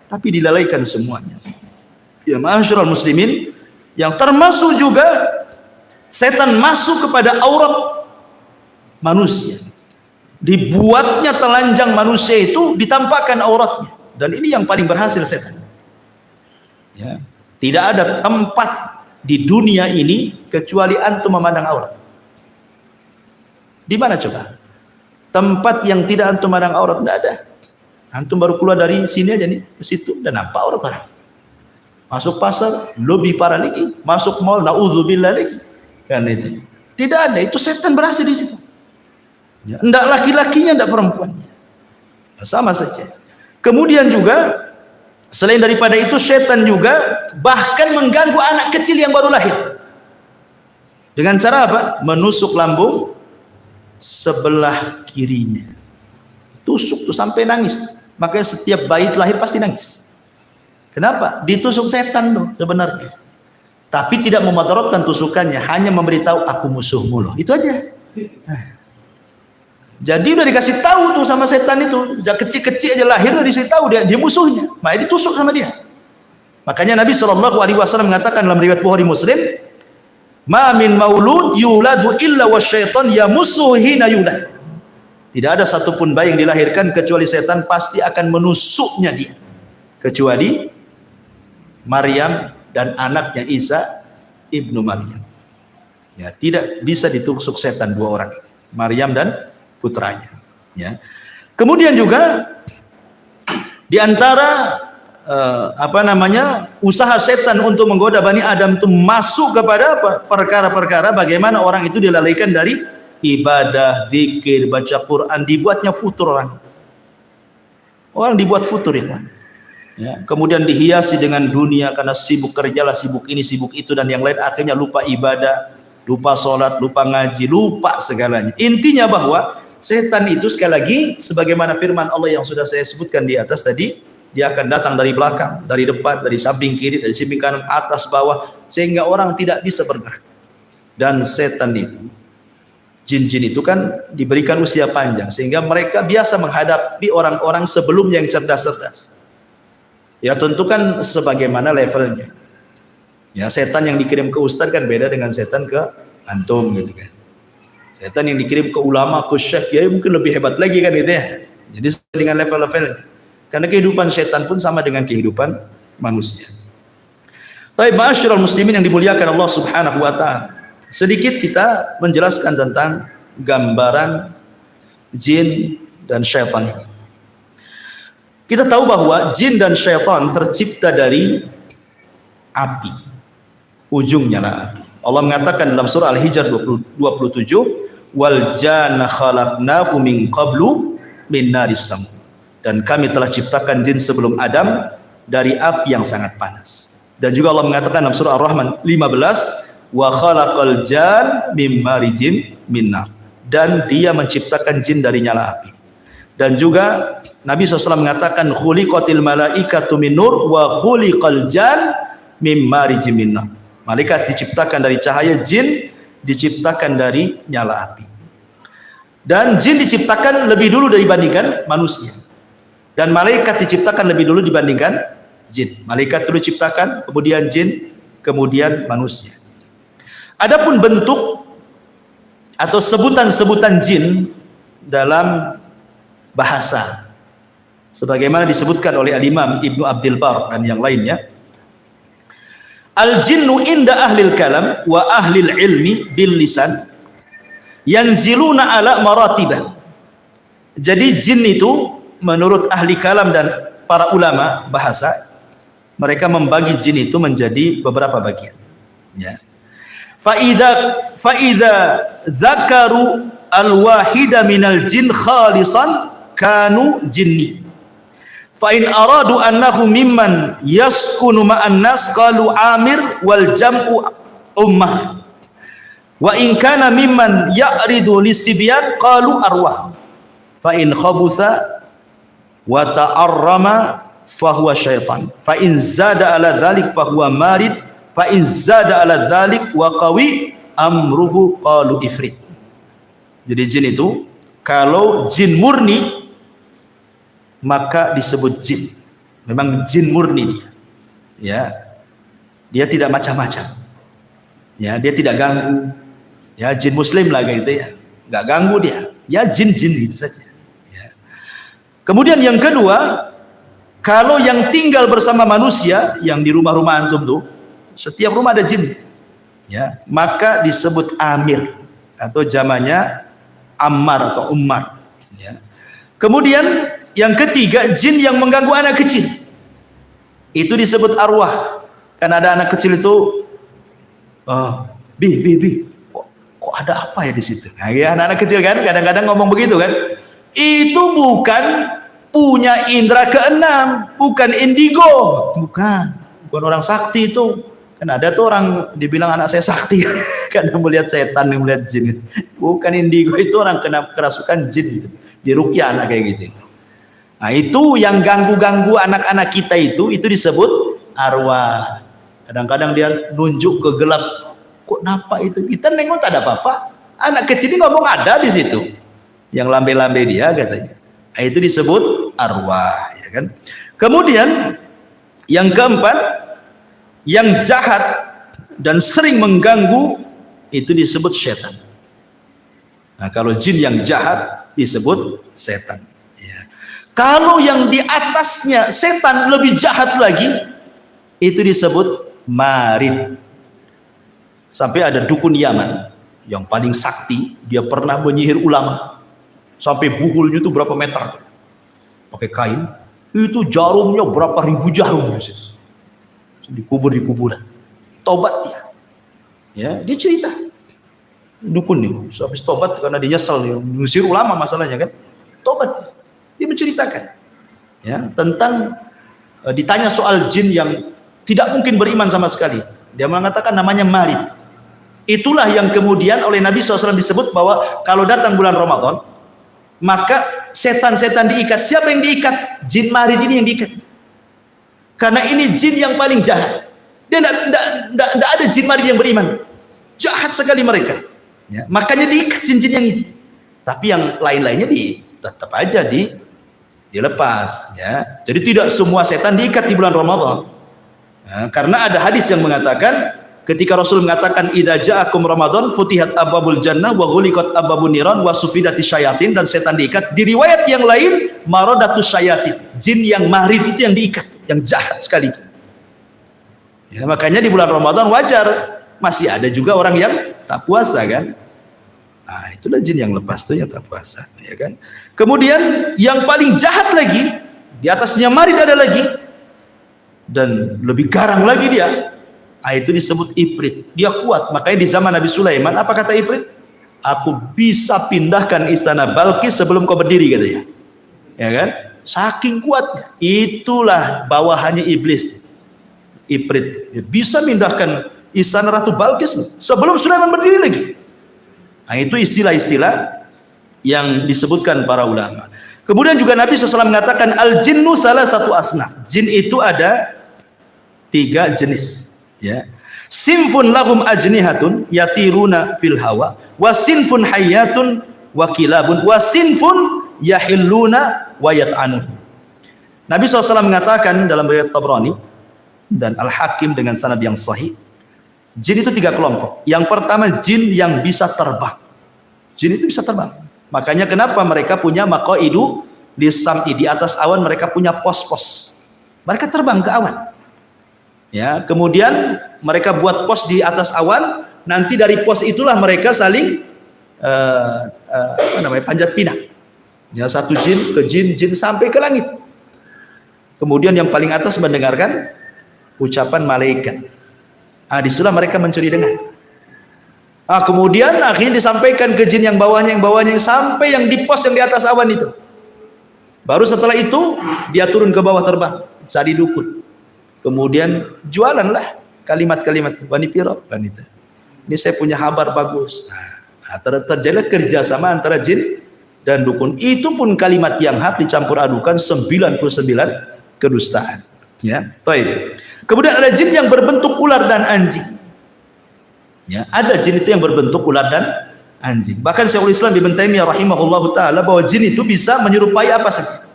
tapi dilalaikan semuanya. Ya, ma'asyiral muslimin, yang termasuk juga setan masuk kepada aurat manusia, dibuatnya telanjang manusia itu, ditampakkan auratnya, dan ini yang paling berhasil setan. Ya, tidak ada tempat di dunia ini kecuali antum memandang aurat. Di mana coba tempat yang tidak antum memandang aurat? Tidak ada. Antum baru keluar dari sini aja nih ke situ dan nampak aurat orang. Masuk pasar lebih parah lagi, masuk mall naudzubillah lagi, kan itu. Tidak ada, itu setan berhasil di situ. Ya, enggak laki-lakinya, enggak perempuannya, sama saja. Kemudian juga selain daripada itu, setan juga bahkan mengganggu anak kecil yang baru lahir dengan cara apa? Menusuk lambung sebelah kirinya, tusuk tuh sampai nangis. Makanya setiap bayi lahir pasti nangis. Kenapa? Ditusuk setan tuh sebenarnya, tapi tidak memudaratkan tusukannya, hanya memberitahu aku musuhmu loh, itu aja. Jadi udah dikasih tahu tuh sama setan itu, sejak kecil-kecil aja lahir udah dikasih tahu dia musuhnya, makanya ditusuk sama dia. Makanya Nabi SAW mengatakan dalam riwayat Bukhari Muslim, ma min maulud yuladu illa wasyaitan yamussuhu hina yulad. Tidak ada satupun bayi yang dilahirkan kecuali setan pasti akan menusuknya dia, kecuali Maryam dan anaknya Isa ibnu Maryam. Ya, tidak bisa ditusuk setan dua orang, Maryam dan putranya. Ya. Kemudian juga di antara usaha setan untuk menggoda Bani Adam itu masuk kepada apa? Perkara-perkara bagaimana orang itu dilalaikan dari ibadah, zikir, baca Quran, dibuatnya futur orang. Orang dibuat futur ya kan. Ya, kemudian dihiasi dengan dunia karena sibuk kerjalah, sibuk ini, sibuk itu dan yang lain, akhirnya lupa ibadah, lupa sholat, lupa ngaji, lupa segalanya. Intinya bahwa setan itu sekali lagi sebagaimana firman Allah yang sudah saya sebutkan di atas tadi, dia akan datang dari belakang, dari depan, dari samping kiri, dari samping kanan, atas, bawah, sehingga orang tidak bisa bergerak. Dan setan itu, jin-jin itu kan diberikan usia panjang sehingga mereka biasa menghadapi orang-orang sebelumnya yang cerdas-cerdas. Ya tentu kan sebagaimana levelnya. Ya setan yang dikirim ke ustaz kan beda dengan setan ke antum gitu kan. Setan yang dikirim ke ulama, ke syekh ya mungkin lebih hebat lagi kan gitu ya. Jadi dengan level-levelnya. Karena kehidupan setan pun sama dengan kehidupan manusia. Tapi ma'asyiral muslimin yang dimuliakan Allah Subhanahu wa taala. Sedikit kita menjelaskan tentang gambaran jin dan syaitan ini. Kita tahu bahwa jin dan syaitan tercipta dari api. Ujungnya lah api. Allah mengatakan dalam surah Al-Hijr 27, wal janna khalaqnahu min qablu min naris samum. Dan kami telah ciptakan jin sebelum Adam dari api yang sangat panas. Dan juga Allah mengatakan dalam surah Ar-Rahman 15, wa khalaqal jan mim marijin min nar, dan dia menciptakan jin dari nyala api. Dan juga Nabi SAW mengatakan khuliqatil malaikatu min nur wa khuliqal jan mim marijin min nar. Malaikat diciptakan dari cahaya, jin diciptakan dari nyala api. Dan jin diciptakan lebih dulu dibandingkan manusia. Dan malaikat diciptakan lebih dulu dibandingkan jin. Malaikat dulu diciptakan, kemudian jin, kemudian manusia. Adapun bentuk atau sebutan-sebutan jin dalam bahasa, sebagaimana disebutkan oleh Al-Imam Ibnu Abdul Bar dan yang lainnya, al-jinnu inda ahlil kalam wa ahlil ilmi bil lisan yanziluna ala maratibah. Jadi jin itu menurut ahli kalam dan para ulama bahasa, mereka membagi jin itu menjadi beberapa bagian, ya. Faida zakaru al-wahida minal jin khalisan kanu jinni. Fa in aradu annahu mimman yaskunu ma'an nas qalu amir wal jam'u ummah. Wa in kana mimman ya'ridu lisibyan qalu arwah. Fa in khabutha wa ta'arrama fa huwa syaitan. Fa in zada ala dzalik fa huwa marid. Fa in zada ala dzalik wa qawi amruhu qalu ifrit. Jadi jin itu kalau jin murni maka disebut jin. Memang jin murni dia. Ya. Dia tidak macam-macam. Ya, dia tidak ganggu. Ya, jin muslim lah gitu ya. Enggak ganggu dia. Ya jin-jin gitu saja. Ya. Kemudian yang kedua, kalau yang tinggal bersama manusia yang di rumah-rumah antum tuh, setiap rumah ada jin. Ya, maka disebut amir atau jamannya ammar atau ummar. Ya. Kemudian yang ketiga, jin yang mengganggu anak kecil, itu disebut arwah. Kan ada anak kecil itu, kok ada apa ya di situ? Nah, ya, anak-anak kecil kan kadang-kadang ngomong begitu kan. Itu bukan punya indera keenam, bukan indigo, bukan orang sakti itu. Kan ada tuh orang dibilang anak saya sakti karena melihat setan, melihat jin. Bukan indigo, itu orang kena kerasukan jin gitu. Diruqyah anak kayak gitu itu. Nah, itu yang ganggu-ganggu anak-anak kita itu disebut arwah. Kadang-kadang dia nunjuk ke gelap. Kok nampak itu? Kita nengok tak ada apa-apa. Anak kecil ini ngomong ada di situ. Yang lambe-lambe dia katanya. Nah, itu disebut arwah, ya kan? Kemudian yang keempat, yang jahat dan sering mengganggu itu disebut setan. Nah, kalau jin yang jahat disebut setan. Kalau yang di atasnya setan lebih jahat lagi, itu disebut marid. Sampai ada dukun Yaman yang paling sakti, dia pernah menyihir ulama sampai buhulnya itu berapa meter, pakai kain, itu jarumnya berapa ribu jarum, dikubur di kuburan. Tobat dia, ya, dia cerita dukun nih, habis tobat karena dia nyesel, mengusir ulama masalahnya kan, tobat. Dia menceritakan ya tentang ditanya soal jin yang tidak mungkin beriman sama sekali. Dia mengatakan namanya marid. Itulah yang kemudian oleh Nabi SAW disebut bahwa kalau datang bulan Ramadan maka setan-setan diikat. Siapa yang diikat? Jin marid ini yang diikat. Karena ini jin yang paling jahat. Dia tidak ada jin marid yang beriman. Jahat sekali mereka. Ya, makanya diikat jin-jin yang ini. Tapi yang lain-lainnya tetap aja dilepas, ya. Jadi tidak semua setan diikat di bulan Ramadan. Nah, karena ada hadis yang mengatakan ketika Rasul mengatakan idza ja'akum Ramadan futihat abwabul jannah wa ghuliqat abwabun niran wa sufidatish syayatin, dan setan diikat. Di riwayat yang lain maradatus syayatin, jin yang marid itu yang diikat, yang jahat sekali. Ya, makanya di bulan Ramadan wajar masih ada juga orang yang tak puasa kan. Nah, itulah jin yang lepas tuh yang tak puasa, ya kan. Kemudian yang paling jahat lagi, di atasnya marid ada lagi, dan lebih garang lagi dia. Nah, itu disebut ifrit. Dia kuat. Makanya di zaman Nabi Sulaiman, apa kata ifrit? Aku bisa pindahkan istana Balkis sebelum kau berdiri, katanya. Ya kan? Saking kuatnya. Itulah bawahannya iblis. Ifrit. Dia bisa pindahkan istana Ratu Balkis sebelum Sulaiman berdiri lagi. Nah, itu istilah-istilah yang disebutkan para ulama. Kemudian juga Nabi SAW mengatakan al-jinnu salah satu asnaf. Jin itu ada 3 jenis, ya. Sinfun lahum ajnihatun yatiruna fil hawa, wa sinfun hayyatun wa kilabun, wa sinfun yahilluna wa yat'anun. Nabi SAW mengatakan dalam riwayat Tabrani dan Al-Hakim dengan sanad yang sahih, jin itu 3 kelompok. Yang pertama, jin yang bisa terbang. Jin itu bisa terbang. Makanya kenapa mereka punya maqaidu lisam'i, di atas awan mereka punya pos-pos. Mereka terbang ke awan. Ya, kemudian mereka buat pos di atas awan, nanti dari pos itulah mereka saling panjat pinang. Ya, satu jin ke jin sampai ke langit. Kemudian yang paling atas mendengarkan ucapan malaikat. Disitulah mereka mencuri dengar. Kemudian akhirnya disampaikan ke jin yang bawahnya sampai yang di pos yang di atas awan itu. Baru setelah itu dia turun ke bawah terbang, sadi dukun. Kemudian jualanlah kalimat-kalimat wanipiro kan itu. Ini saya punya kabar bagus. Terjadi kerjasama antara jin dan dukun. Itu pun kalimat yang hak dicampur adukan 99 kedustaan. Ya, baik. Kemudian ada jin yang berbentuk ular dan anjing. Ya, ada jin itu yang berbentuk ular dan anjing. Bahkan Syekhul Islam Ibnu Taimiyah rahimahullahu taala bahwa jin itu bisa menyerupai apa saja.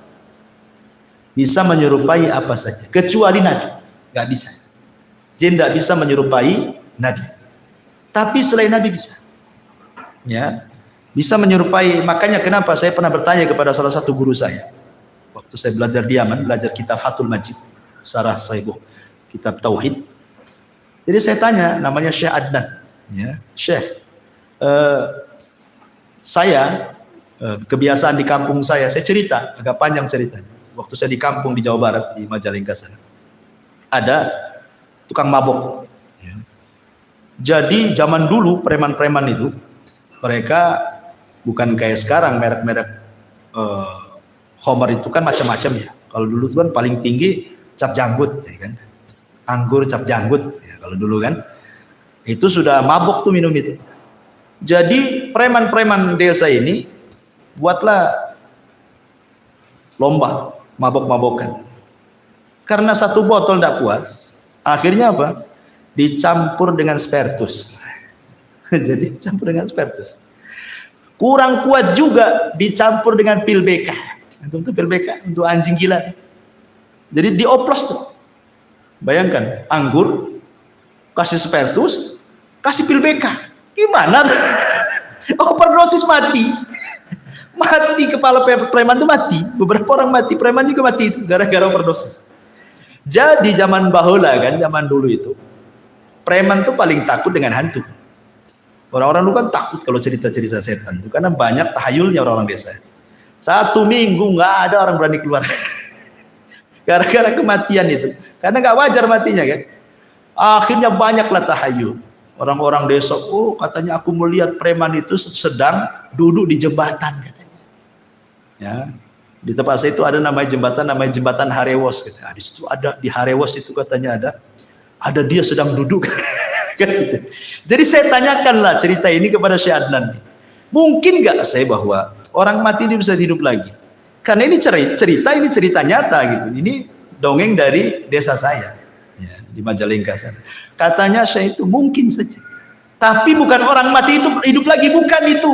Bisa menyerupai apa saja, kecuali Nabi, nggak bisa. Jin nggak bisa menyerupai Nabi, tapi selain Nabi bisa. Ya, bisa menyerupai. Makanya kenapa saya pernah bertanya kepada salah satu guru saya, waktu saya belajar di Yaman, belajar kitab Fathul Majid, Syarah Sahih kitab Tauhid. Jadi saya tanya, namanya Syekh Adnan, ya, Syekh, saya kebiasaan di kampung saya cerita, agak panjang ceritanya. Waktu saya di kampung di Jawa Barat, di Majalengka sana, ada tukang mabok. Jadi zaman dulu preman-preman itu, mereka bukan kayak sekarang merek-merek homer itu kan macam-macam ya. Kalau dulu itu kan paling tinggi cap janggut, ya kan? Anggur cap janggut, ya, kalau dulu kan. Itu sudah mabok tuh minum itu. Jadi preman-preman desa ini buatlah lomba mabok-mabokan. Karena satu botol tidak puas, akhirnya apa? Dicampur dengan spiritus. Jadi campur dengan spiritus. Kurang kuat juga dicampur dengan pil BK. Untuk pil BK untuk anjing gila. Jadi dioplos tuh. Bayangkan, anggur kasih spiritus, kasih pil BK. Gimana? Overdosis mati. Mati, kepala preman itu mati, beberapa orang mati, preman juga mati itu gara-gara overdosis. Jadi zaman bahula kan, zaman dulu itu preman tuh paling takut dengan hantu. Orang-orang dulu kan takut kalau cerita-cerita setan itu karena banyak tahayulnya orang-orang desa. 1 minggu nggak ada orang berani keluar gara-gara kematian itu, karena nggak wajar matinya kan. Akhirnya banyaklah tahayul. Orang-orang desa, katanya aku melihat preman itu sedang duduk di jembatan katanya. Ya, di tempat saya itu ada namanya jembatan Harewos. Di situ ada, di Harewos itu katanya ada dia sedang duduk. Jadi saya tanyakanlah cerita ini kepada Syekh Adnan. Mungkin nggak saya bahwa orang mati ini bisa hidup lagi? Karena ini cerita nyata gitu. Ini dongeng dari desa saya, ya, di Majalengka sana. Katanya saya itu mungkin saja. Tapi bukan orang mati itu hidup lagi, bukan itu.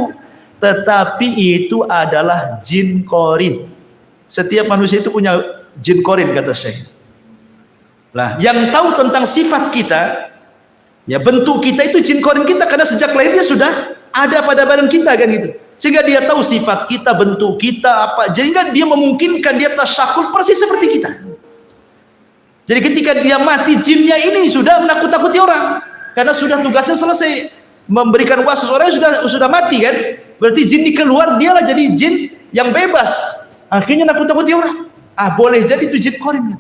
Tetapi itu adalah jin korin. Setiap manusia itu punya jin korin, kata Syekh. Lah, yang tahu tentang sifat kita, ya bentuk kita itu jin korin kita, karena sejak lahirnya sudah ada pada badan kita kan gitu. Sehingga dia tahu sifat kita, bentuk kita apa. Sehingga dia memungkinkan dia tasyakul persis seperti kita. Jadi ketika dia mati, jinnya ini sudah menakut-takuti orang, karena sudah tugasnya selesai, memberikan waswas orang sudah mati kan. Berarti jin ini keluar, dialah jadi jin yang bebas. Akhirnya nakut-takuti orang. Boleh jadi itu jin korin.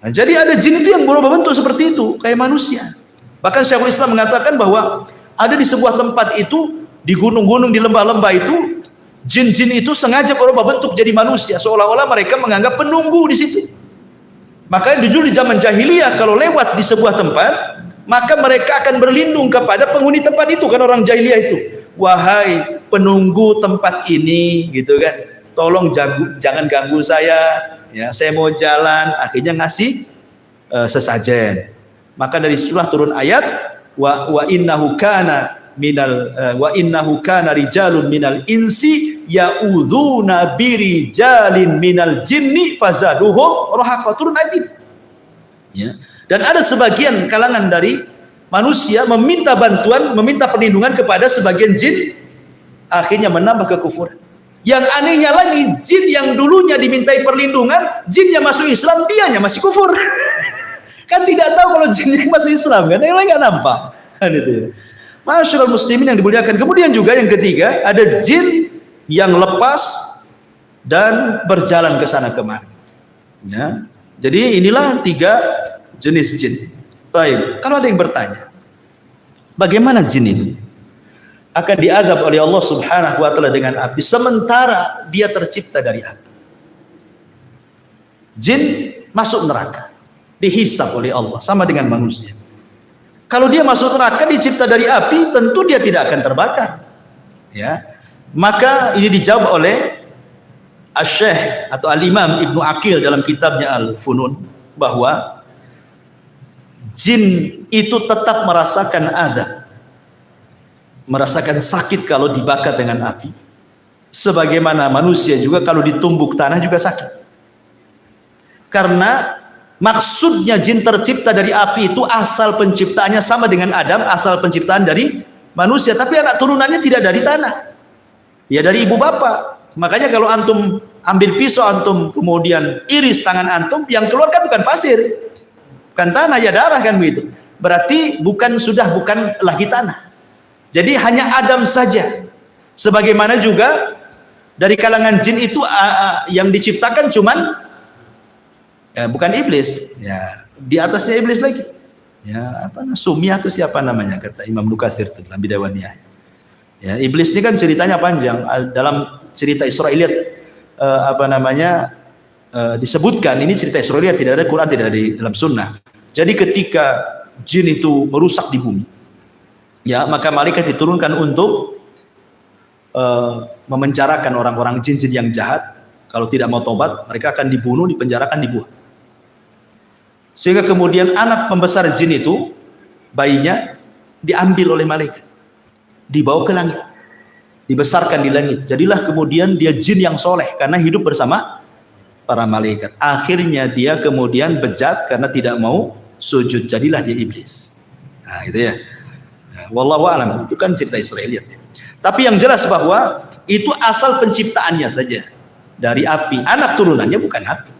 Nah, jadi ada jin itu yang berubah bentuk seperti itu, kayak manusia. Bahkan Syekhul Islam mengatakan bahwa ada di sebuah tempat itu, di gunung-gunung, di lembah-lembah itu, jin-jin itu sengaja berubah bentuk jadi manusia, seolah-olah mereka menganggap penunggu di situ. Makanya dulu di zaman jahiliyah kalau lewat di sebuah tempat, maka mereka akan berlindung kepada penghuni tempat itu, kan orang jahiliyah itu. Wahai penunggu tempat ini, gitu kan, tolong jangan ganggu saya, ya, saya mau jalan. Akhirnya ngasih sesajen. Maka dari situlah turun ayat wa innahu kana rijalun minal insi ya'udzuna birijalin minal jinni fazaduhum rahaqa. Turun ayat ini. Ya. Dan ada sebagian kalangan dari manusia meminta bantuan, meminta perlindungan kepada sebagian jin, akhirnya menambah kekufuran. Yang anehnya lagi, jin yang dulunya dimintai perlindungan, jinnya masuk Islam, dianya masih kufur. Kan tidak tahu kalau jinnya masuk Islam, kan? Yang lain nggak nampak. Kan itu ya. Masyaallah muslimin yang dimuliakan. Kemudian juga yang ketiga, ada jin yang lepas dan berjalan ke sana kemari. Ya. Jadi inilah 3 jenis jin. Baik, kalau ada yang bertanya, bagaimana jin itu akan diazab oleh Allah Subhanahu wa taala dengan api sementara dia tercipta dari api? Jin masuk neraka, dihisab oleh Allah sama dengan manusia. Kalau dia masuk neraka dicipta dari api, tentu dia tidak akan terbakar. Ya. Maka ini dijawab oleh Asy-Syaikh atau Al-Imam Ibnu Aqil dalam kitabnya Al-Funun, bahwa jin itu tetap merasakan azab, merasakan sakit kalau dibakar dengan api, sebagaimana manusia juga kalau ditumbuk tanah juga sakit. Karena maksudnya jin tercipta dari api itu asal penciptaannya sama dengan Adam, asal penciptaan dari manusia, tapi anak turunannya tidak dari tanah, ya dari ibu bapak. Makanya kalau antum ambil pisau, antum kemudian iris tangan antum, yang keluar kan bukan pasir, bukan tanah, ya darah, kan begitu. Berarti bukan lagi tanah. Jadi hanya Adam saja. Sebagaimana juga dari kalangan jin itu yang diciptakan cuman bukan iblis, ya di atasnya iblis lagi. Ya apa Sumiyah itu siapa namanya, kata Imam Nukatsir dalam Bidawaniyah. Ya iblis ini kan ceritanya panjang. Dalam cerita Israiliyat disebutkan, ini cerita Israiliyat, tidak ada Quran, tidak ada di dalam sunnah. Jadi ketika jin itu merusak di bumi, ya maka malaikat diturunkan untuk memenjarakan orang-orang jin-jin yang jahat. Kalau tidak mau tobat, mereka akan dibunuh, dipenjarakan, dibuang. Sehingga kemudian anak pembesar jin itu, bayinya diambil oleh malaikat, dibawa ke langit, dibesarkan di langit. Jadilah kemudian dia jin yang soleh karena hidup bersama para malaikat. Akhirnya dia kemudian bejat karena tidak mau sujud, jadilah dia iblis. Nah itu ya. Wallahu a'lam, itu kan cerita Israiliyat ya. Tapi yang jelas bahwa itu asal penciptaannya saja dari api, anak turunannya bukan api.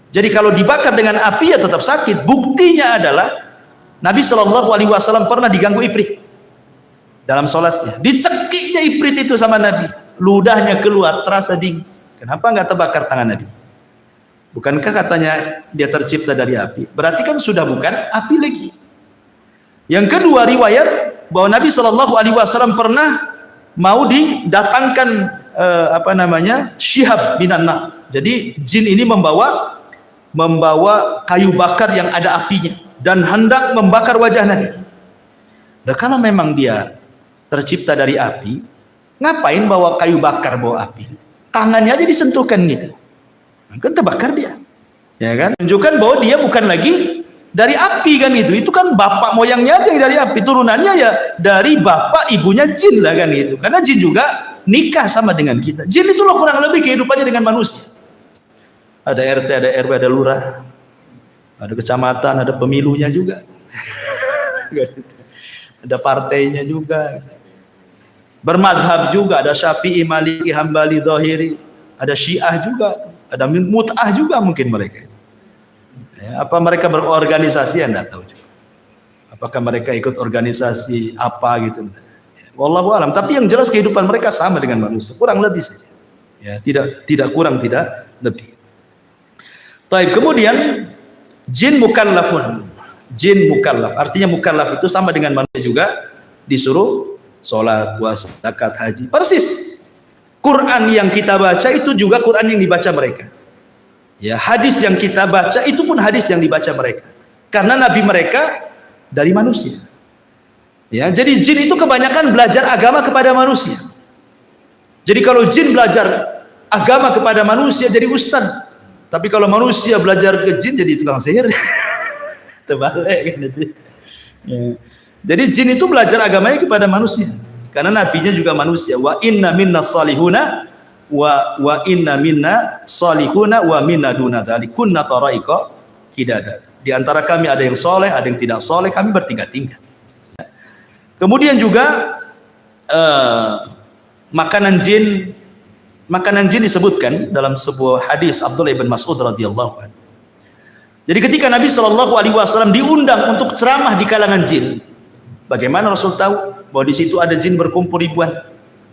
Jadi kalau dibakar dengan api ya tetap sakit. Buktinya adalah Nabi SAW pernah diganggu ifrit dalam sholatnya, dicekiknya ifrit itu sama Nabi, ludahnya keluar terasa dingin. Kenapa nggak terbakar tangan Nabi? Bukankah katanya dia tercipta dari api? Berarti kan sudah bukan api lagi. Yang kedua, riwayat bahwa Nabi SAW pernah mau didatangkan Syihab binan nar. Jadi jin ini membawa kayu bakar yang ada apinya dan hendak membakar wajah Nabi. Nah, kalau memang dia tercipta dari api, ngapain bawa kayu bakar, bawa api? Tangannya aja disentuhkan gitu, kan terbakar dia, ya kan? Tunjukkan bahwa dia bukan lagi dari api, kan itu kan bapak moyangnya aja yang dari api, turunannya ya dari bapak ibunya jin lah, kan itu. Karena jin juga nikah sama dengan kita. Jin itu loh kurang lebih kehidupannya dengan manusia. Ada RT, ada RW, ada lurah, ada kecamatan, ada pemilunya juga, ada partainya juga, bermadhab juga, ada Syafi'i, Maliki, Hambali, Zahiri, ada Syiah juga, ada Mut'ah juga mungkin mereka. Ya, apa mereka berorganisasi? Anda tahu juga. Apakah mereka ikut organisasi apa gitu? Wallahu alam. Tapi yang jelas kehidupan mereka sama dengan manusia, kurang lebih saja. Ya, tidak kurang, tidak lebih. Baik, kemudian jin mukallafun. Jin mukallaf, artinya mukallaf itu sama dengan manusia juga, disuruh sholat, puasa, zakat, haji. Persis. Quran yang kita baca itu juga Quran yang dibaca mereka. Ya, hadis yang kita baca itu pun hadis yang dibaca mereka. Karena nabi mereka dari manusia. Ya, jadi jin itu kebanyakan belajar agama kepada manusia. Jadi kalau jin belajar agama kepada manusia jadi ustaz. Tapi kalau manusia belajar ke jin jadi tukang sihir. Terbalik kan itu. Ya. Jadi jin itu belajar agamanya kepada manusia. Karena nabinya juga manusia. Wa inna minna salihuna wa inna minna salihuna wa minna duna dzalik kunna taraika qidada. Di antara kami ada yang soleh, ada yang tidak soleh, kami bertingkat-tingkat. Kemudian juga makanan jin disebutkan dalam sebuah hadis Abdullah bin Mas'ud radhiyallahu anhu. Jadi ketika Nabi SAW diundang untuk ceramah di kalangan jin, bagaimana Rasul tahu bahwa di situ ada jin berkumpul ribuan?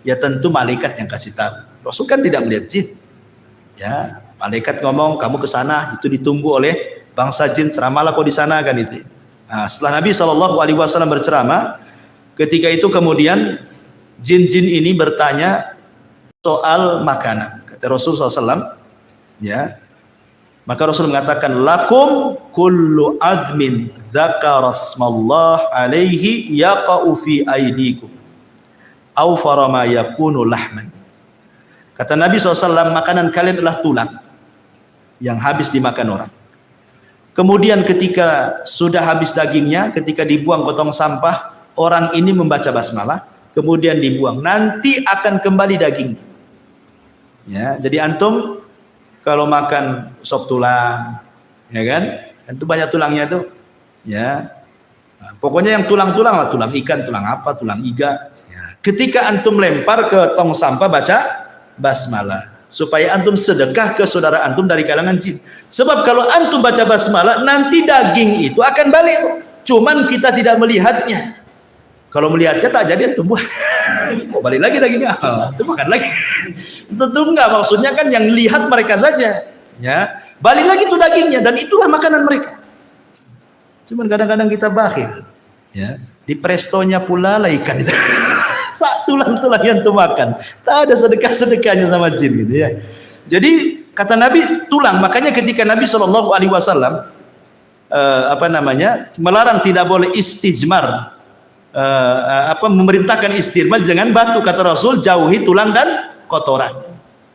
Ya tentu malaikat yang kasih tahu. Rasul kan tidak melihat jin. Ya, malaikat ngomong kamu ke sana, itu ditunggu oleh bangsa jin, ceramahlah kau di sana kan itu. Nah, setelah Nabi SAW berceramah, ketika itu kemudian jin-jin ini bertanya soal makanan. Kata Rasul SAW, ya, maka Rasul mengatakan, lakum kullu admin dzakarasmallah alaihi yaqa'u fi aidikum au farama yakunu lahman. Kata Nabi SAW, makanan kalian adalah tulang yang habis dimakan orang. Kemudian ketika sudah habis dagingnya, ketika dibuang ke tong sampah, orang ini membaca basmalah, kemudian dibuang, nanti akan kembali dagingnya. Ya, jadi antum kalau makan sop tulang, ya kan, itu banyak tulangnya tuh, ya. Nah, pokoknya yang tulang-tulang lah, tulang ikan, tulang apa, tulang iga. Ya. Ketika antum lempar ke tong sampah, baca basmalah, supaya antum sedekah ke saudara antum dari kalangan jin. Sebab kalau antum baca basmalah, nanti daging itu akan balik tuh. Cuman kita tidak melihatnya. Kalau melihatnya tak jadi tumbuh. Oh, balik lagi dagingnya. Itu makan lagi. Tentu enggak, maksudnya kan yang lihat mereka saja. Ya, balik lagi tuh dagingnya dan itulah makanan mereka. Cuman kadang-kadang kita bakhil. Ya, di prestonya pula lah ikan itu. Tulang-tulang yang tuh makan. Tak ada sedekah-sedekahnya sama jin gitu ya. Jadi kata Nabi tulang, makanya ketika Nabi SAW melarang tidak boleh istijmar, memerintahkan istirmal, jangan batu, kata Rasul, jauhi tulang dan kotoran.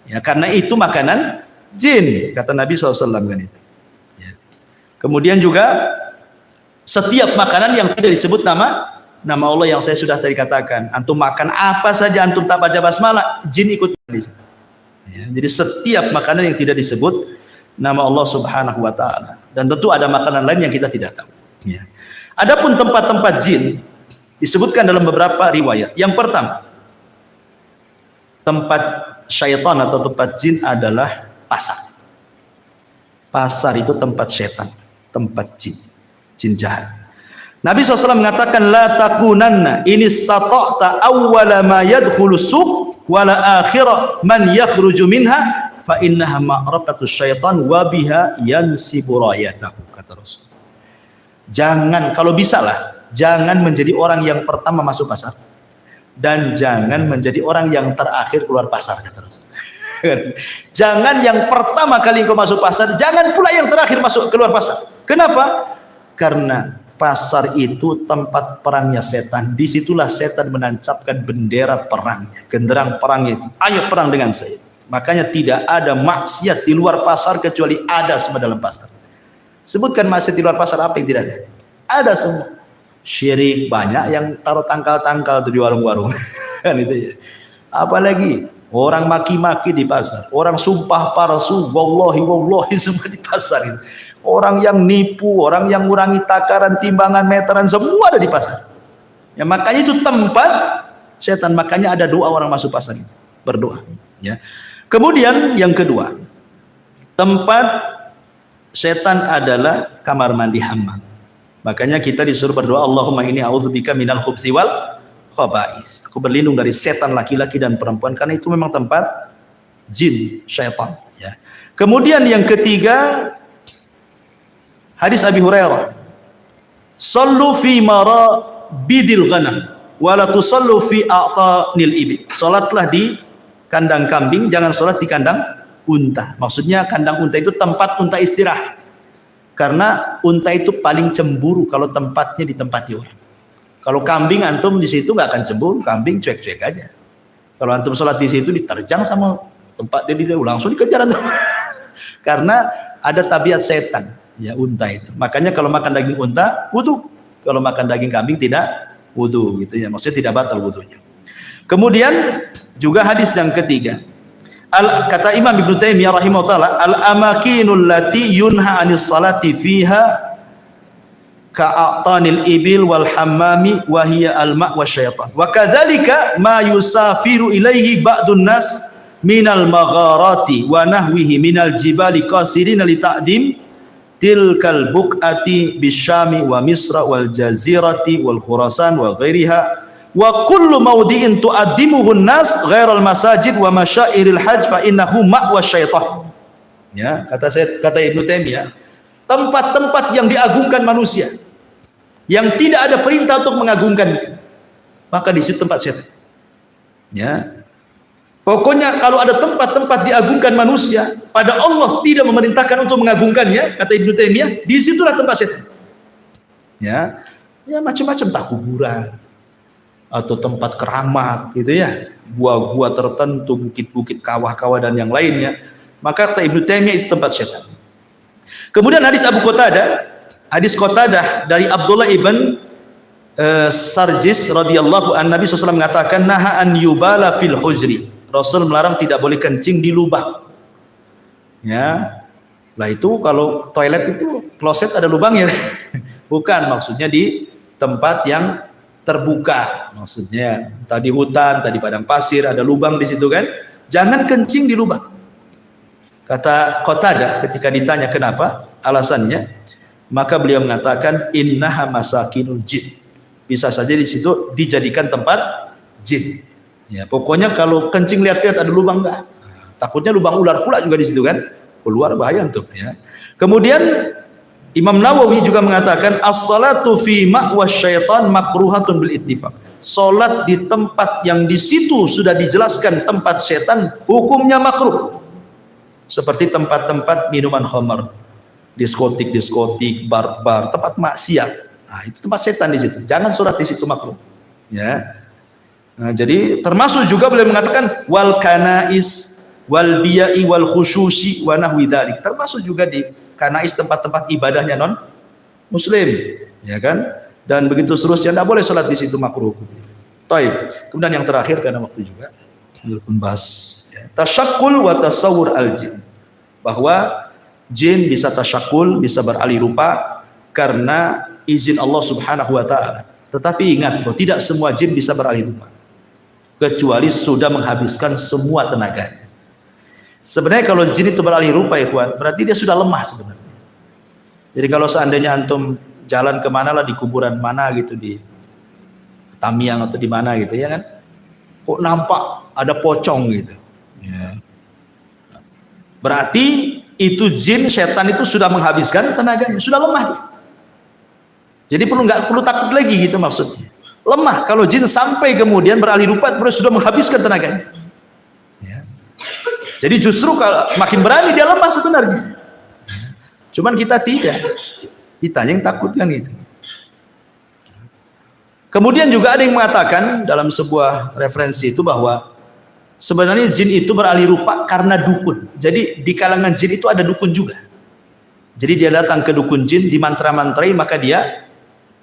Ya, karena itu makanan jin, kata Nabi SAW kan itu. Ya. Kemudian juga setiap makanan yang tidak disebut nama Allah yang saya sudah katakan, antum makan apa saja antum tak baca basmalah, jin ikut di situ. Ya, jadi setiap makanan yang tidak disebut nama Allah Subhanahu wa taala, dan tentu ada makanan lain yang kita tidak tahu. Ya. Adapun tempat-tempat jin disebutkan dalam beberapa riwayat. Yang pertama, tempat syaitan atau tempat jin adalah pasar. Pasar itu tempat syaitan, tempat jin jahat. Nabi SAW mengatakan, la takunanna in istata'ta awwala ma yadkhulu suq wala akhira man yakhruju minha fa innaha ma'raqatu syaitan wa biha yansibu rayatahu, kata Rasul. Jangan, kalau bisa lah, jangan menjadi orang yang pertama masuk pasar dan jangan menjadi orang yang terakhir keluar pasar, kata Rasul. Jangan yang pertama kali kau masuk pasar, jangan pula yang terakhir masuk keluar pasar. Kenapa? Karena pasar itu tempat perangnya setan. Disitulah setan menancapkan bendera perangnya, genderang perangnya. Ayo perang dengan saya. Makanya tidak ada maksiat di luar pasar kecuali ada semua dalam pasar. Sebutkan maksiat di luar pasar apa yang tidak ada? Ada semua. Syirik banyak yang taruh tangkal-tangkal di warung-warung. Kan itu ya. Apalagi orang maki-maki di pasar, orang sumpah palsu, wallahi semua di pasar itu. Orang yang nipu, orang yang ngurangi takaran, timbangan, meteran, semua ada di pasar. Ya, makanya itu tempat setan. Makanya ada doa orang masuk pasar itu, berdoa. Ya. Kemudian yang kedua, tempat setan adalah kamar mandi hammam. Makanya kita disuruh berdoa, Allahumma inni a'udzubika minal khubthi wal khaba'is. Aku berlindung dari setan laki-laki dan perempuan, karena itu memang tempat jin, syaitan. Ya. Kemudian yang ketiga, hadis Abi Hurairah, sallu fi marabidil ghanam wa la tusallu fi a'tanil ibil. Salatlah di kandang kambing, jangan salat di kandang unta. Maksudnya kandang unta itu tempat unta istirahat. Karena unta itu paling cemburu kalau tempatnya ditempati orang. Kalau kambing antum di situ nggak akan cemburu, kambing cuek-cuek aja. Kalau antum sholat di situ diterjang sama tempat dia langsung dikejar antum. Karena ada tabiat setan, ya unta itu. Makanya kalau makan daging unta wudu, kalau makan daging kambing tidak wudu, gitu ya. Maksudnya tidak batal wudunya. Kemudian juga hadis yang ketiga. Kata Imam Ibnu Taimiyah rahimahullah, al-amakinul lati yunha 'anis salati fiha ka'atanil ibil wal hammami wa hiya al-ma' wasyaitan. Wa kadzalika ma yusafiru ilaihi ba'dun nas minal magharati wa nahwihi minal jibali qasirin li ta'dim tilkal buqati bisyami wa misra wal jazirati wal khurasan wa ghairiha. Wa kullu mawdi'in tu'addimuhu an-nas ghairal masajid wa masyairil hajj fa innahu ma'wa syaitan. Ya, kata Ibnu Taimiyah, tempat-tempat yang diagungkan manusia yang tidak ada perintah untuk mengagungkan, maka di situ tempat setan. Ya. Pokoknya kalau ada tempat-tempat diagungkan manusia, pada Allah tidak memerintahkan untuk mengagungkannya, kata Ibnu Taimiyah, disitulah tempat setan. Ya. Ya macam-macam, tak kuburan atau tempat keramat gitu ya, gua-gua tertentu, bukit-bukit, kawah-kawah dan yang lainnya, maka kata Ibnu Taimiyah itu tempat setan. Kemudian hadis Abu Qatadah, hadis Qatadah dari Abdullah ibn Sarjis radhiyallahu an, Nabi SAW mengatakan naha an yubala fil hujri, Rasul melarang tidak boleh kencing di lubang. Ya, lah itu kalau toilet itu kloset ada lubangnya. Bukan, maksudnya di tempat yang terbuka, maksudnya tadi hutan, tadi padang pasir, ada lubang di situ kan, jangan kencing di lubang. Kata Qatadah ketika ditanya kenapa, alasannya, maka beliau mengatakan innaha masakinul jin, bisa saja di situ dijadikan tempat jin. Ya, pokoknya kalau kencing lihat-lihat ada lubang enggak, takutnya lubang ular pula juga di situ kan, keluar bahaya untuk ya. Kemudian Imam Nawawi juga mengatakan as-salatu fi ma'was syaitan makruhatun bil ittifaq. Salat di tempat yang di situ sudah dijelaskan tempat setan hukumnya makruh. Seperti tempat-tempat minuman khamar, diskotik, bar-bar, tempat maksiat. Nah, itu tempat setan di situ. Jangan salat di situ, makruh. Ya. Nah, jadi termasuk juga beliau mengatakan wal kanais wal biya'i wal khususi wa nahwi dzalik. Termasuk juga di kanais, tempat-tempat ibadahnya non muslim, ya kan, dan begitu seterusnya, tidak boleh sholat di situ, makruh. Taib. Kemudian yang terakhir karena waktu juga membahas ya, tasyakul wa tasawur al jin, bahwa jin bisa tasyakul, bisa beralih rupa karena izin Allah Subhanahu wa taala. Tetapi ingat bahwa tidak semua jin bisa beralih rupa kecuali sudah menghabiskan semua tenaganya. Sebenarnya kalau jin itu beralih rupa, ikhwan, berarti dia sudah lemah sebenarnya. Jadi kalau seandainya antum jalan kemana lah, di kuburan mana gitu, di Tamiang atau di mana gitu ya kan, kok nampak ada pocong gitu ya, berarti itu jin, setan itu sudah menghabiskan tenaganya, sudah lemah dia. Jadi nggak perlu takut lagi gitu maksudnya. Lemah kalau jin sampai kemudian beralih rupa, sudah menghabiskan tenaganya. Jadi justru kalau makin berani dia lemah sebenarnya. Cuman kita tidak. Kita yang takut kan gitu. Kemudian juga ada yang mengatakan dalam sebuah referensi itu bahwa sebenarnya jin itu beralih rupa karena dukun. Jadi di kalangan jin itu ada dukun juga. Jadi dia datang ke dukun jin, dimantra-mantrai, maka dia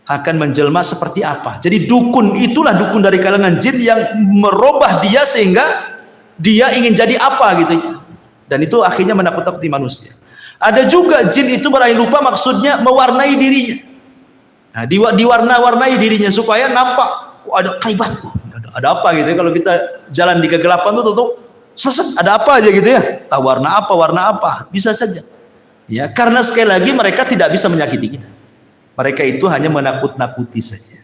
akan menjelma seperti apa. Jadi dukun itulah dukun dari kalangan jin yang merubah dia sehingga dia ingin jadi apa gitu ya. Dan itu akhirnya menakut-nakuti manusia. Ada juga jin itu beralih rupa maksudnya mewarnai dirinya. Nah, diwarna-warnai dirinya supaya nampak ada kaibat. Ada apa gitu ya, kalau kita jalan di kegelapan tuh seset, ada apa aja gitu ya. Tahu warna apa, bisa saja. Ya, karena sekali lagi mereka tidak bisa menyakiti kita. Mereka itu hanya menakut-nakuti saja.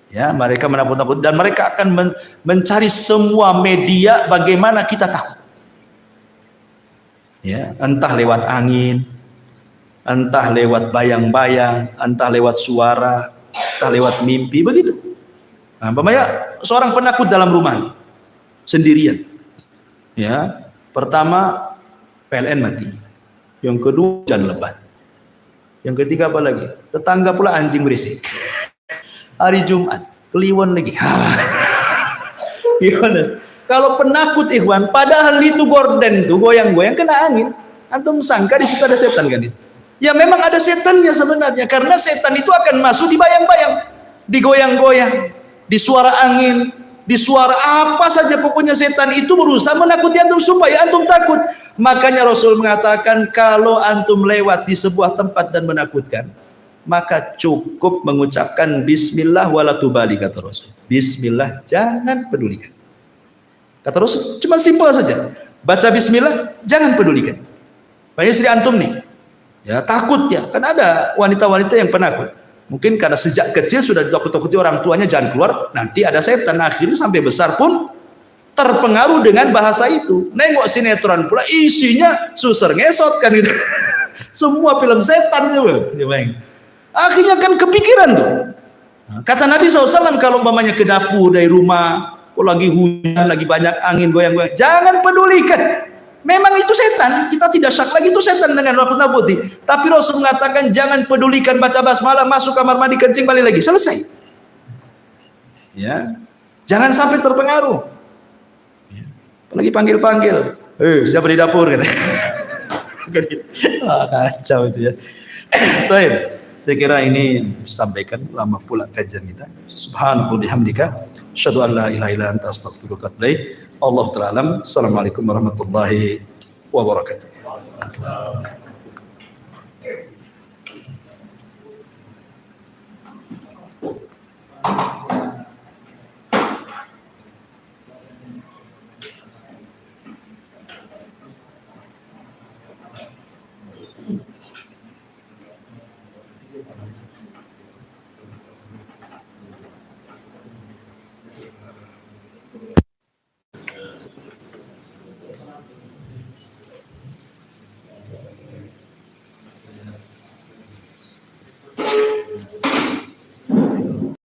Ya, mereka menakut-nakuti dan mereka akan mencari semua media bagaimana kita tahu. Ya, entah lewat angin, entah lewat bayang-bayang, entah lewat suara, entah lewat mimpi, begitu. Nah, umpamanya seorang penakut dalam rumah sendirian. Ya, pertama PLN mati. Yang kedua hujan lebat. Yang ketiga apa lagi? Tetangga pula anjing berisik. Hari Jumat, kliwon lagi. Gimana? Kalau penakut ikhwan, padahal itu gorden tuh goyang-goyang kena angin. Antum sangka di situ ada setan kan itu? Ya memang ada setannya sebenarnya, karena setan itu akan masuk di bayang-bayang, digoyang-goyang, di suara angin, di suara apa saja, pokoknya setan itu berusaha menakuti antum supaya antum takut. Makanya Rasul mengatakan kalau antum lewat di sebuah tempat dan menakutkan, maka cukup mengucapkan bismillah wala tubali, kata Rasul. Bismillah, jangan pedulikan. Kata Rasul cuma simpel saja. Baca bismillah, jangan pedulikan. Banyak istri antum nih, ya takut ya, kan ada wanita-wanita yang penakut. Mungkin karena sejak kecil sudah ditakut-takuti orang tuanya jangan keluar, nanti ada setan, akhirnya sampai besar pun terpengaruh dengan bahasa itu. Nengok sinetron pula isinya suser ngesot kan itu. Semua film setan juga. Akhirnya kan kepikiran tuh. Kata Nabi SAW, kalau umpamanya ke dapur dari rumah, kalau lagi hujan, lagi banyak angin goyang-goyang, jangan pedulikan. Memang itu setan, kita tidak syak lagi itu setan dengan nakut-nakuti. Tapi Rasul mengatakan jangan pedulikan, baca basmalah, masuk kamar mandi, kencing, balik lagi, selesai. Ya, jangan sampai terpengaruh. Apalagi panggil-panggil, siapa di dapur kata. Kacau itu ya. Baik, saya kira ini sampaikan, lama pula kajian kita. Subhanallah bihamdika, asyhadu an la ilaha illa anta astaghfiruka wa atubu ilaik. Allah ta'ala alam. Assalamualaikum warahmatullahi wabarakatuh.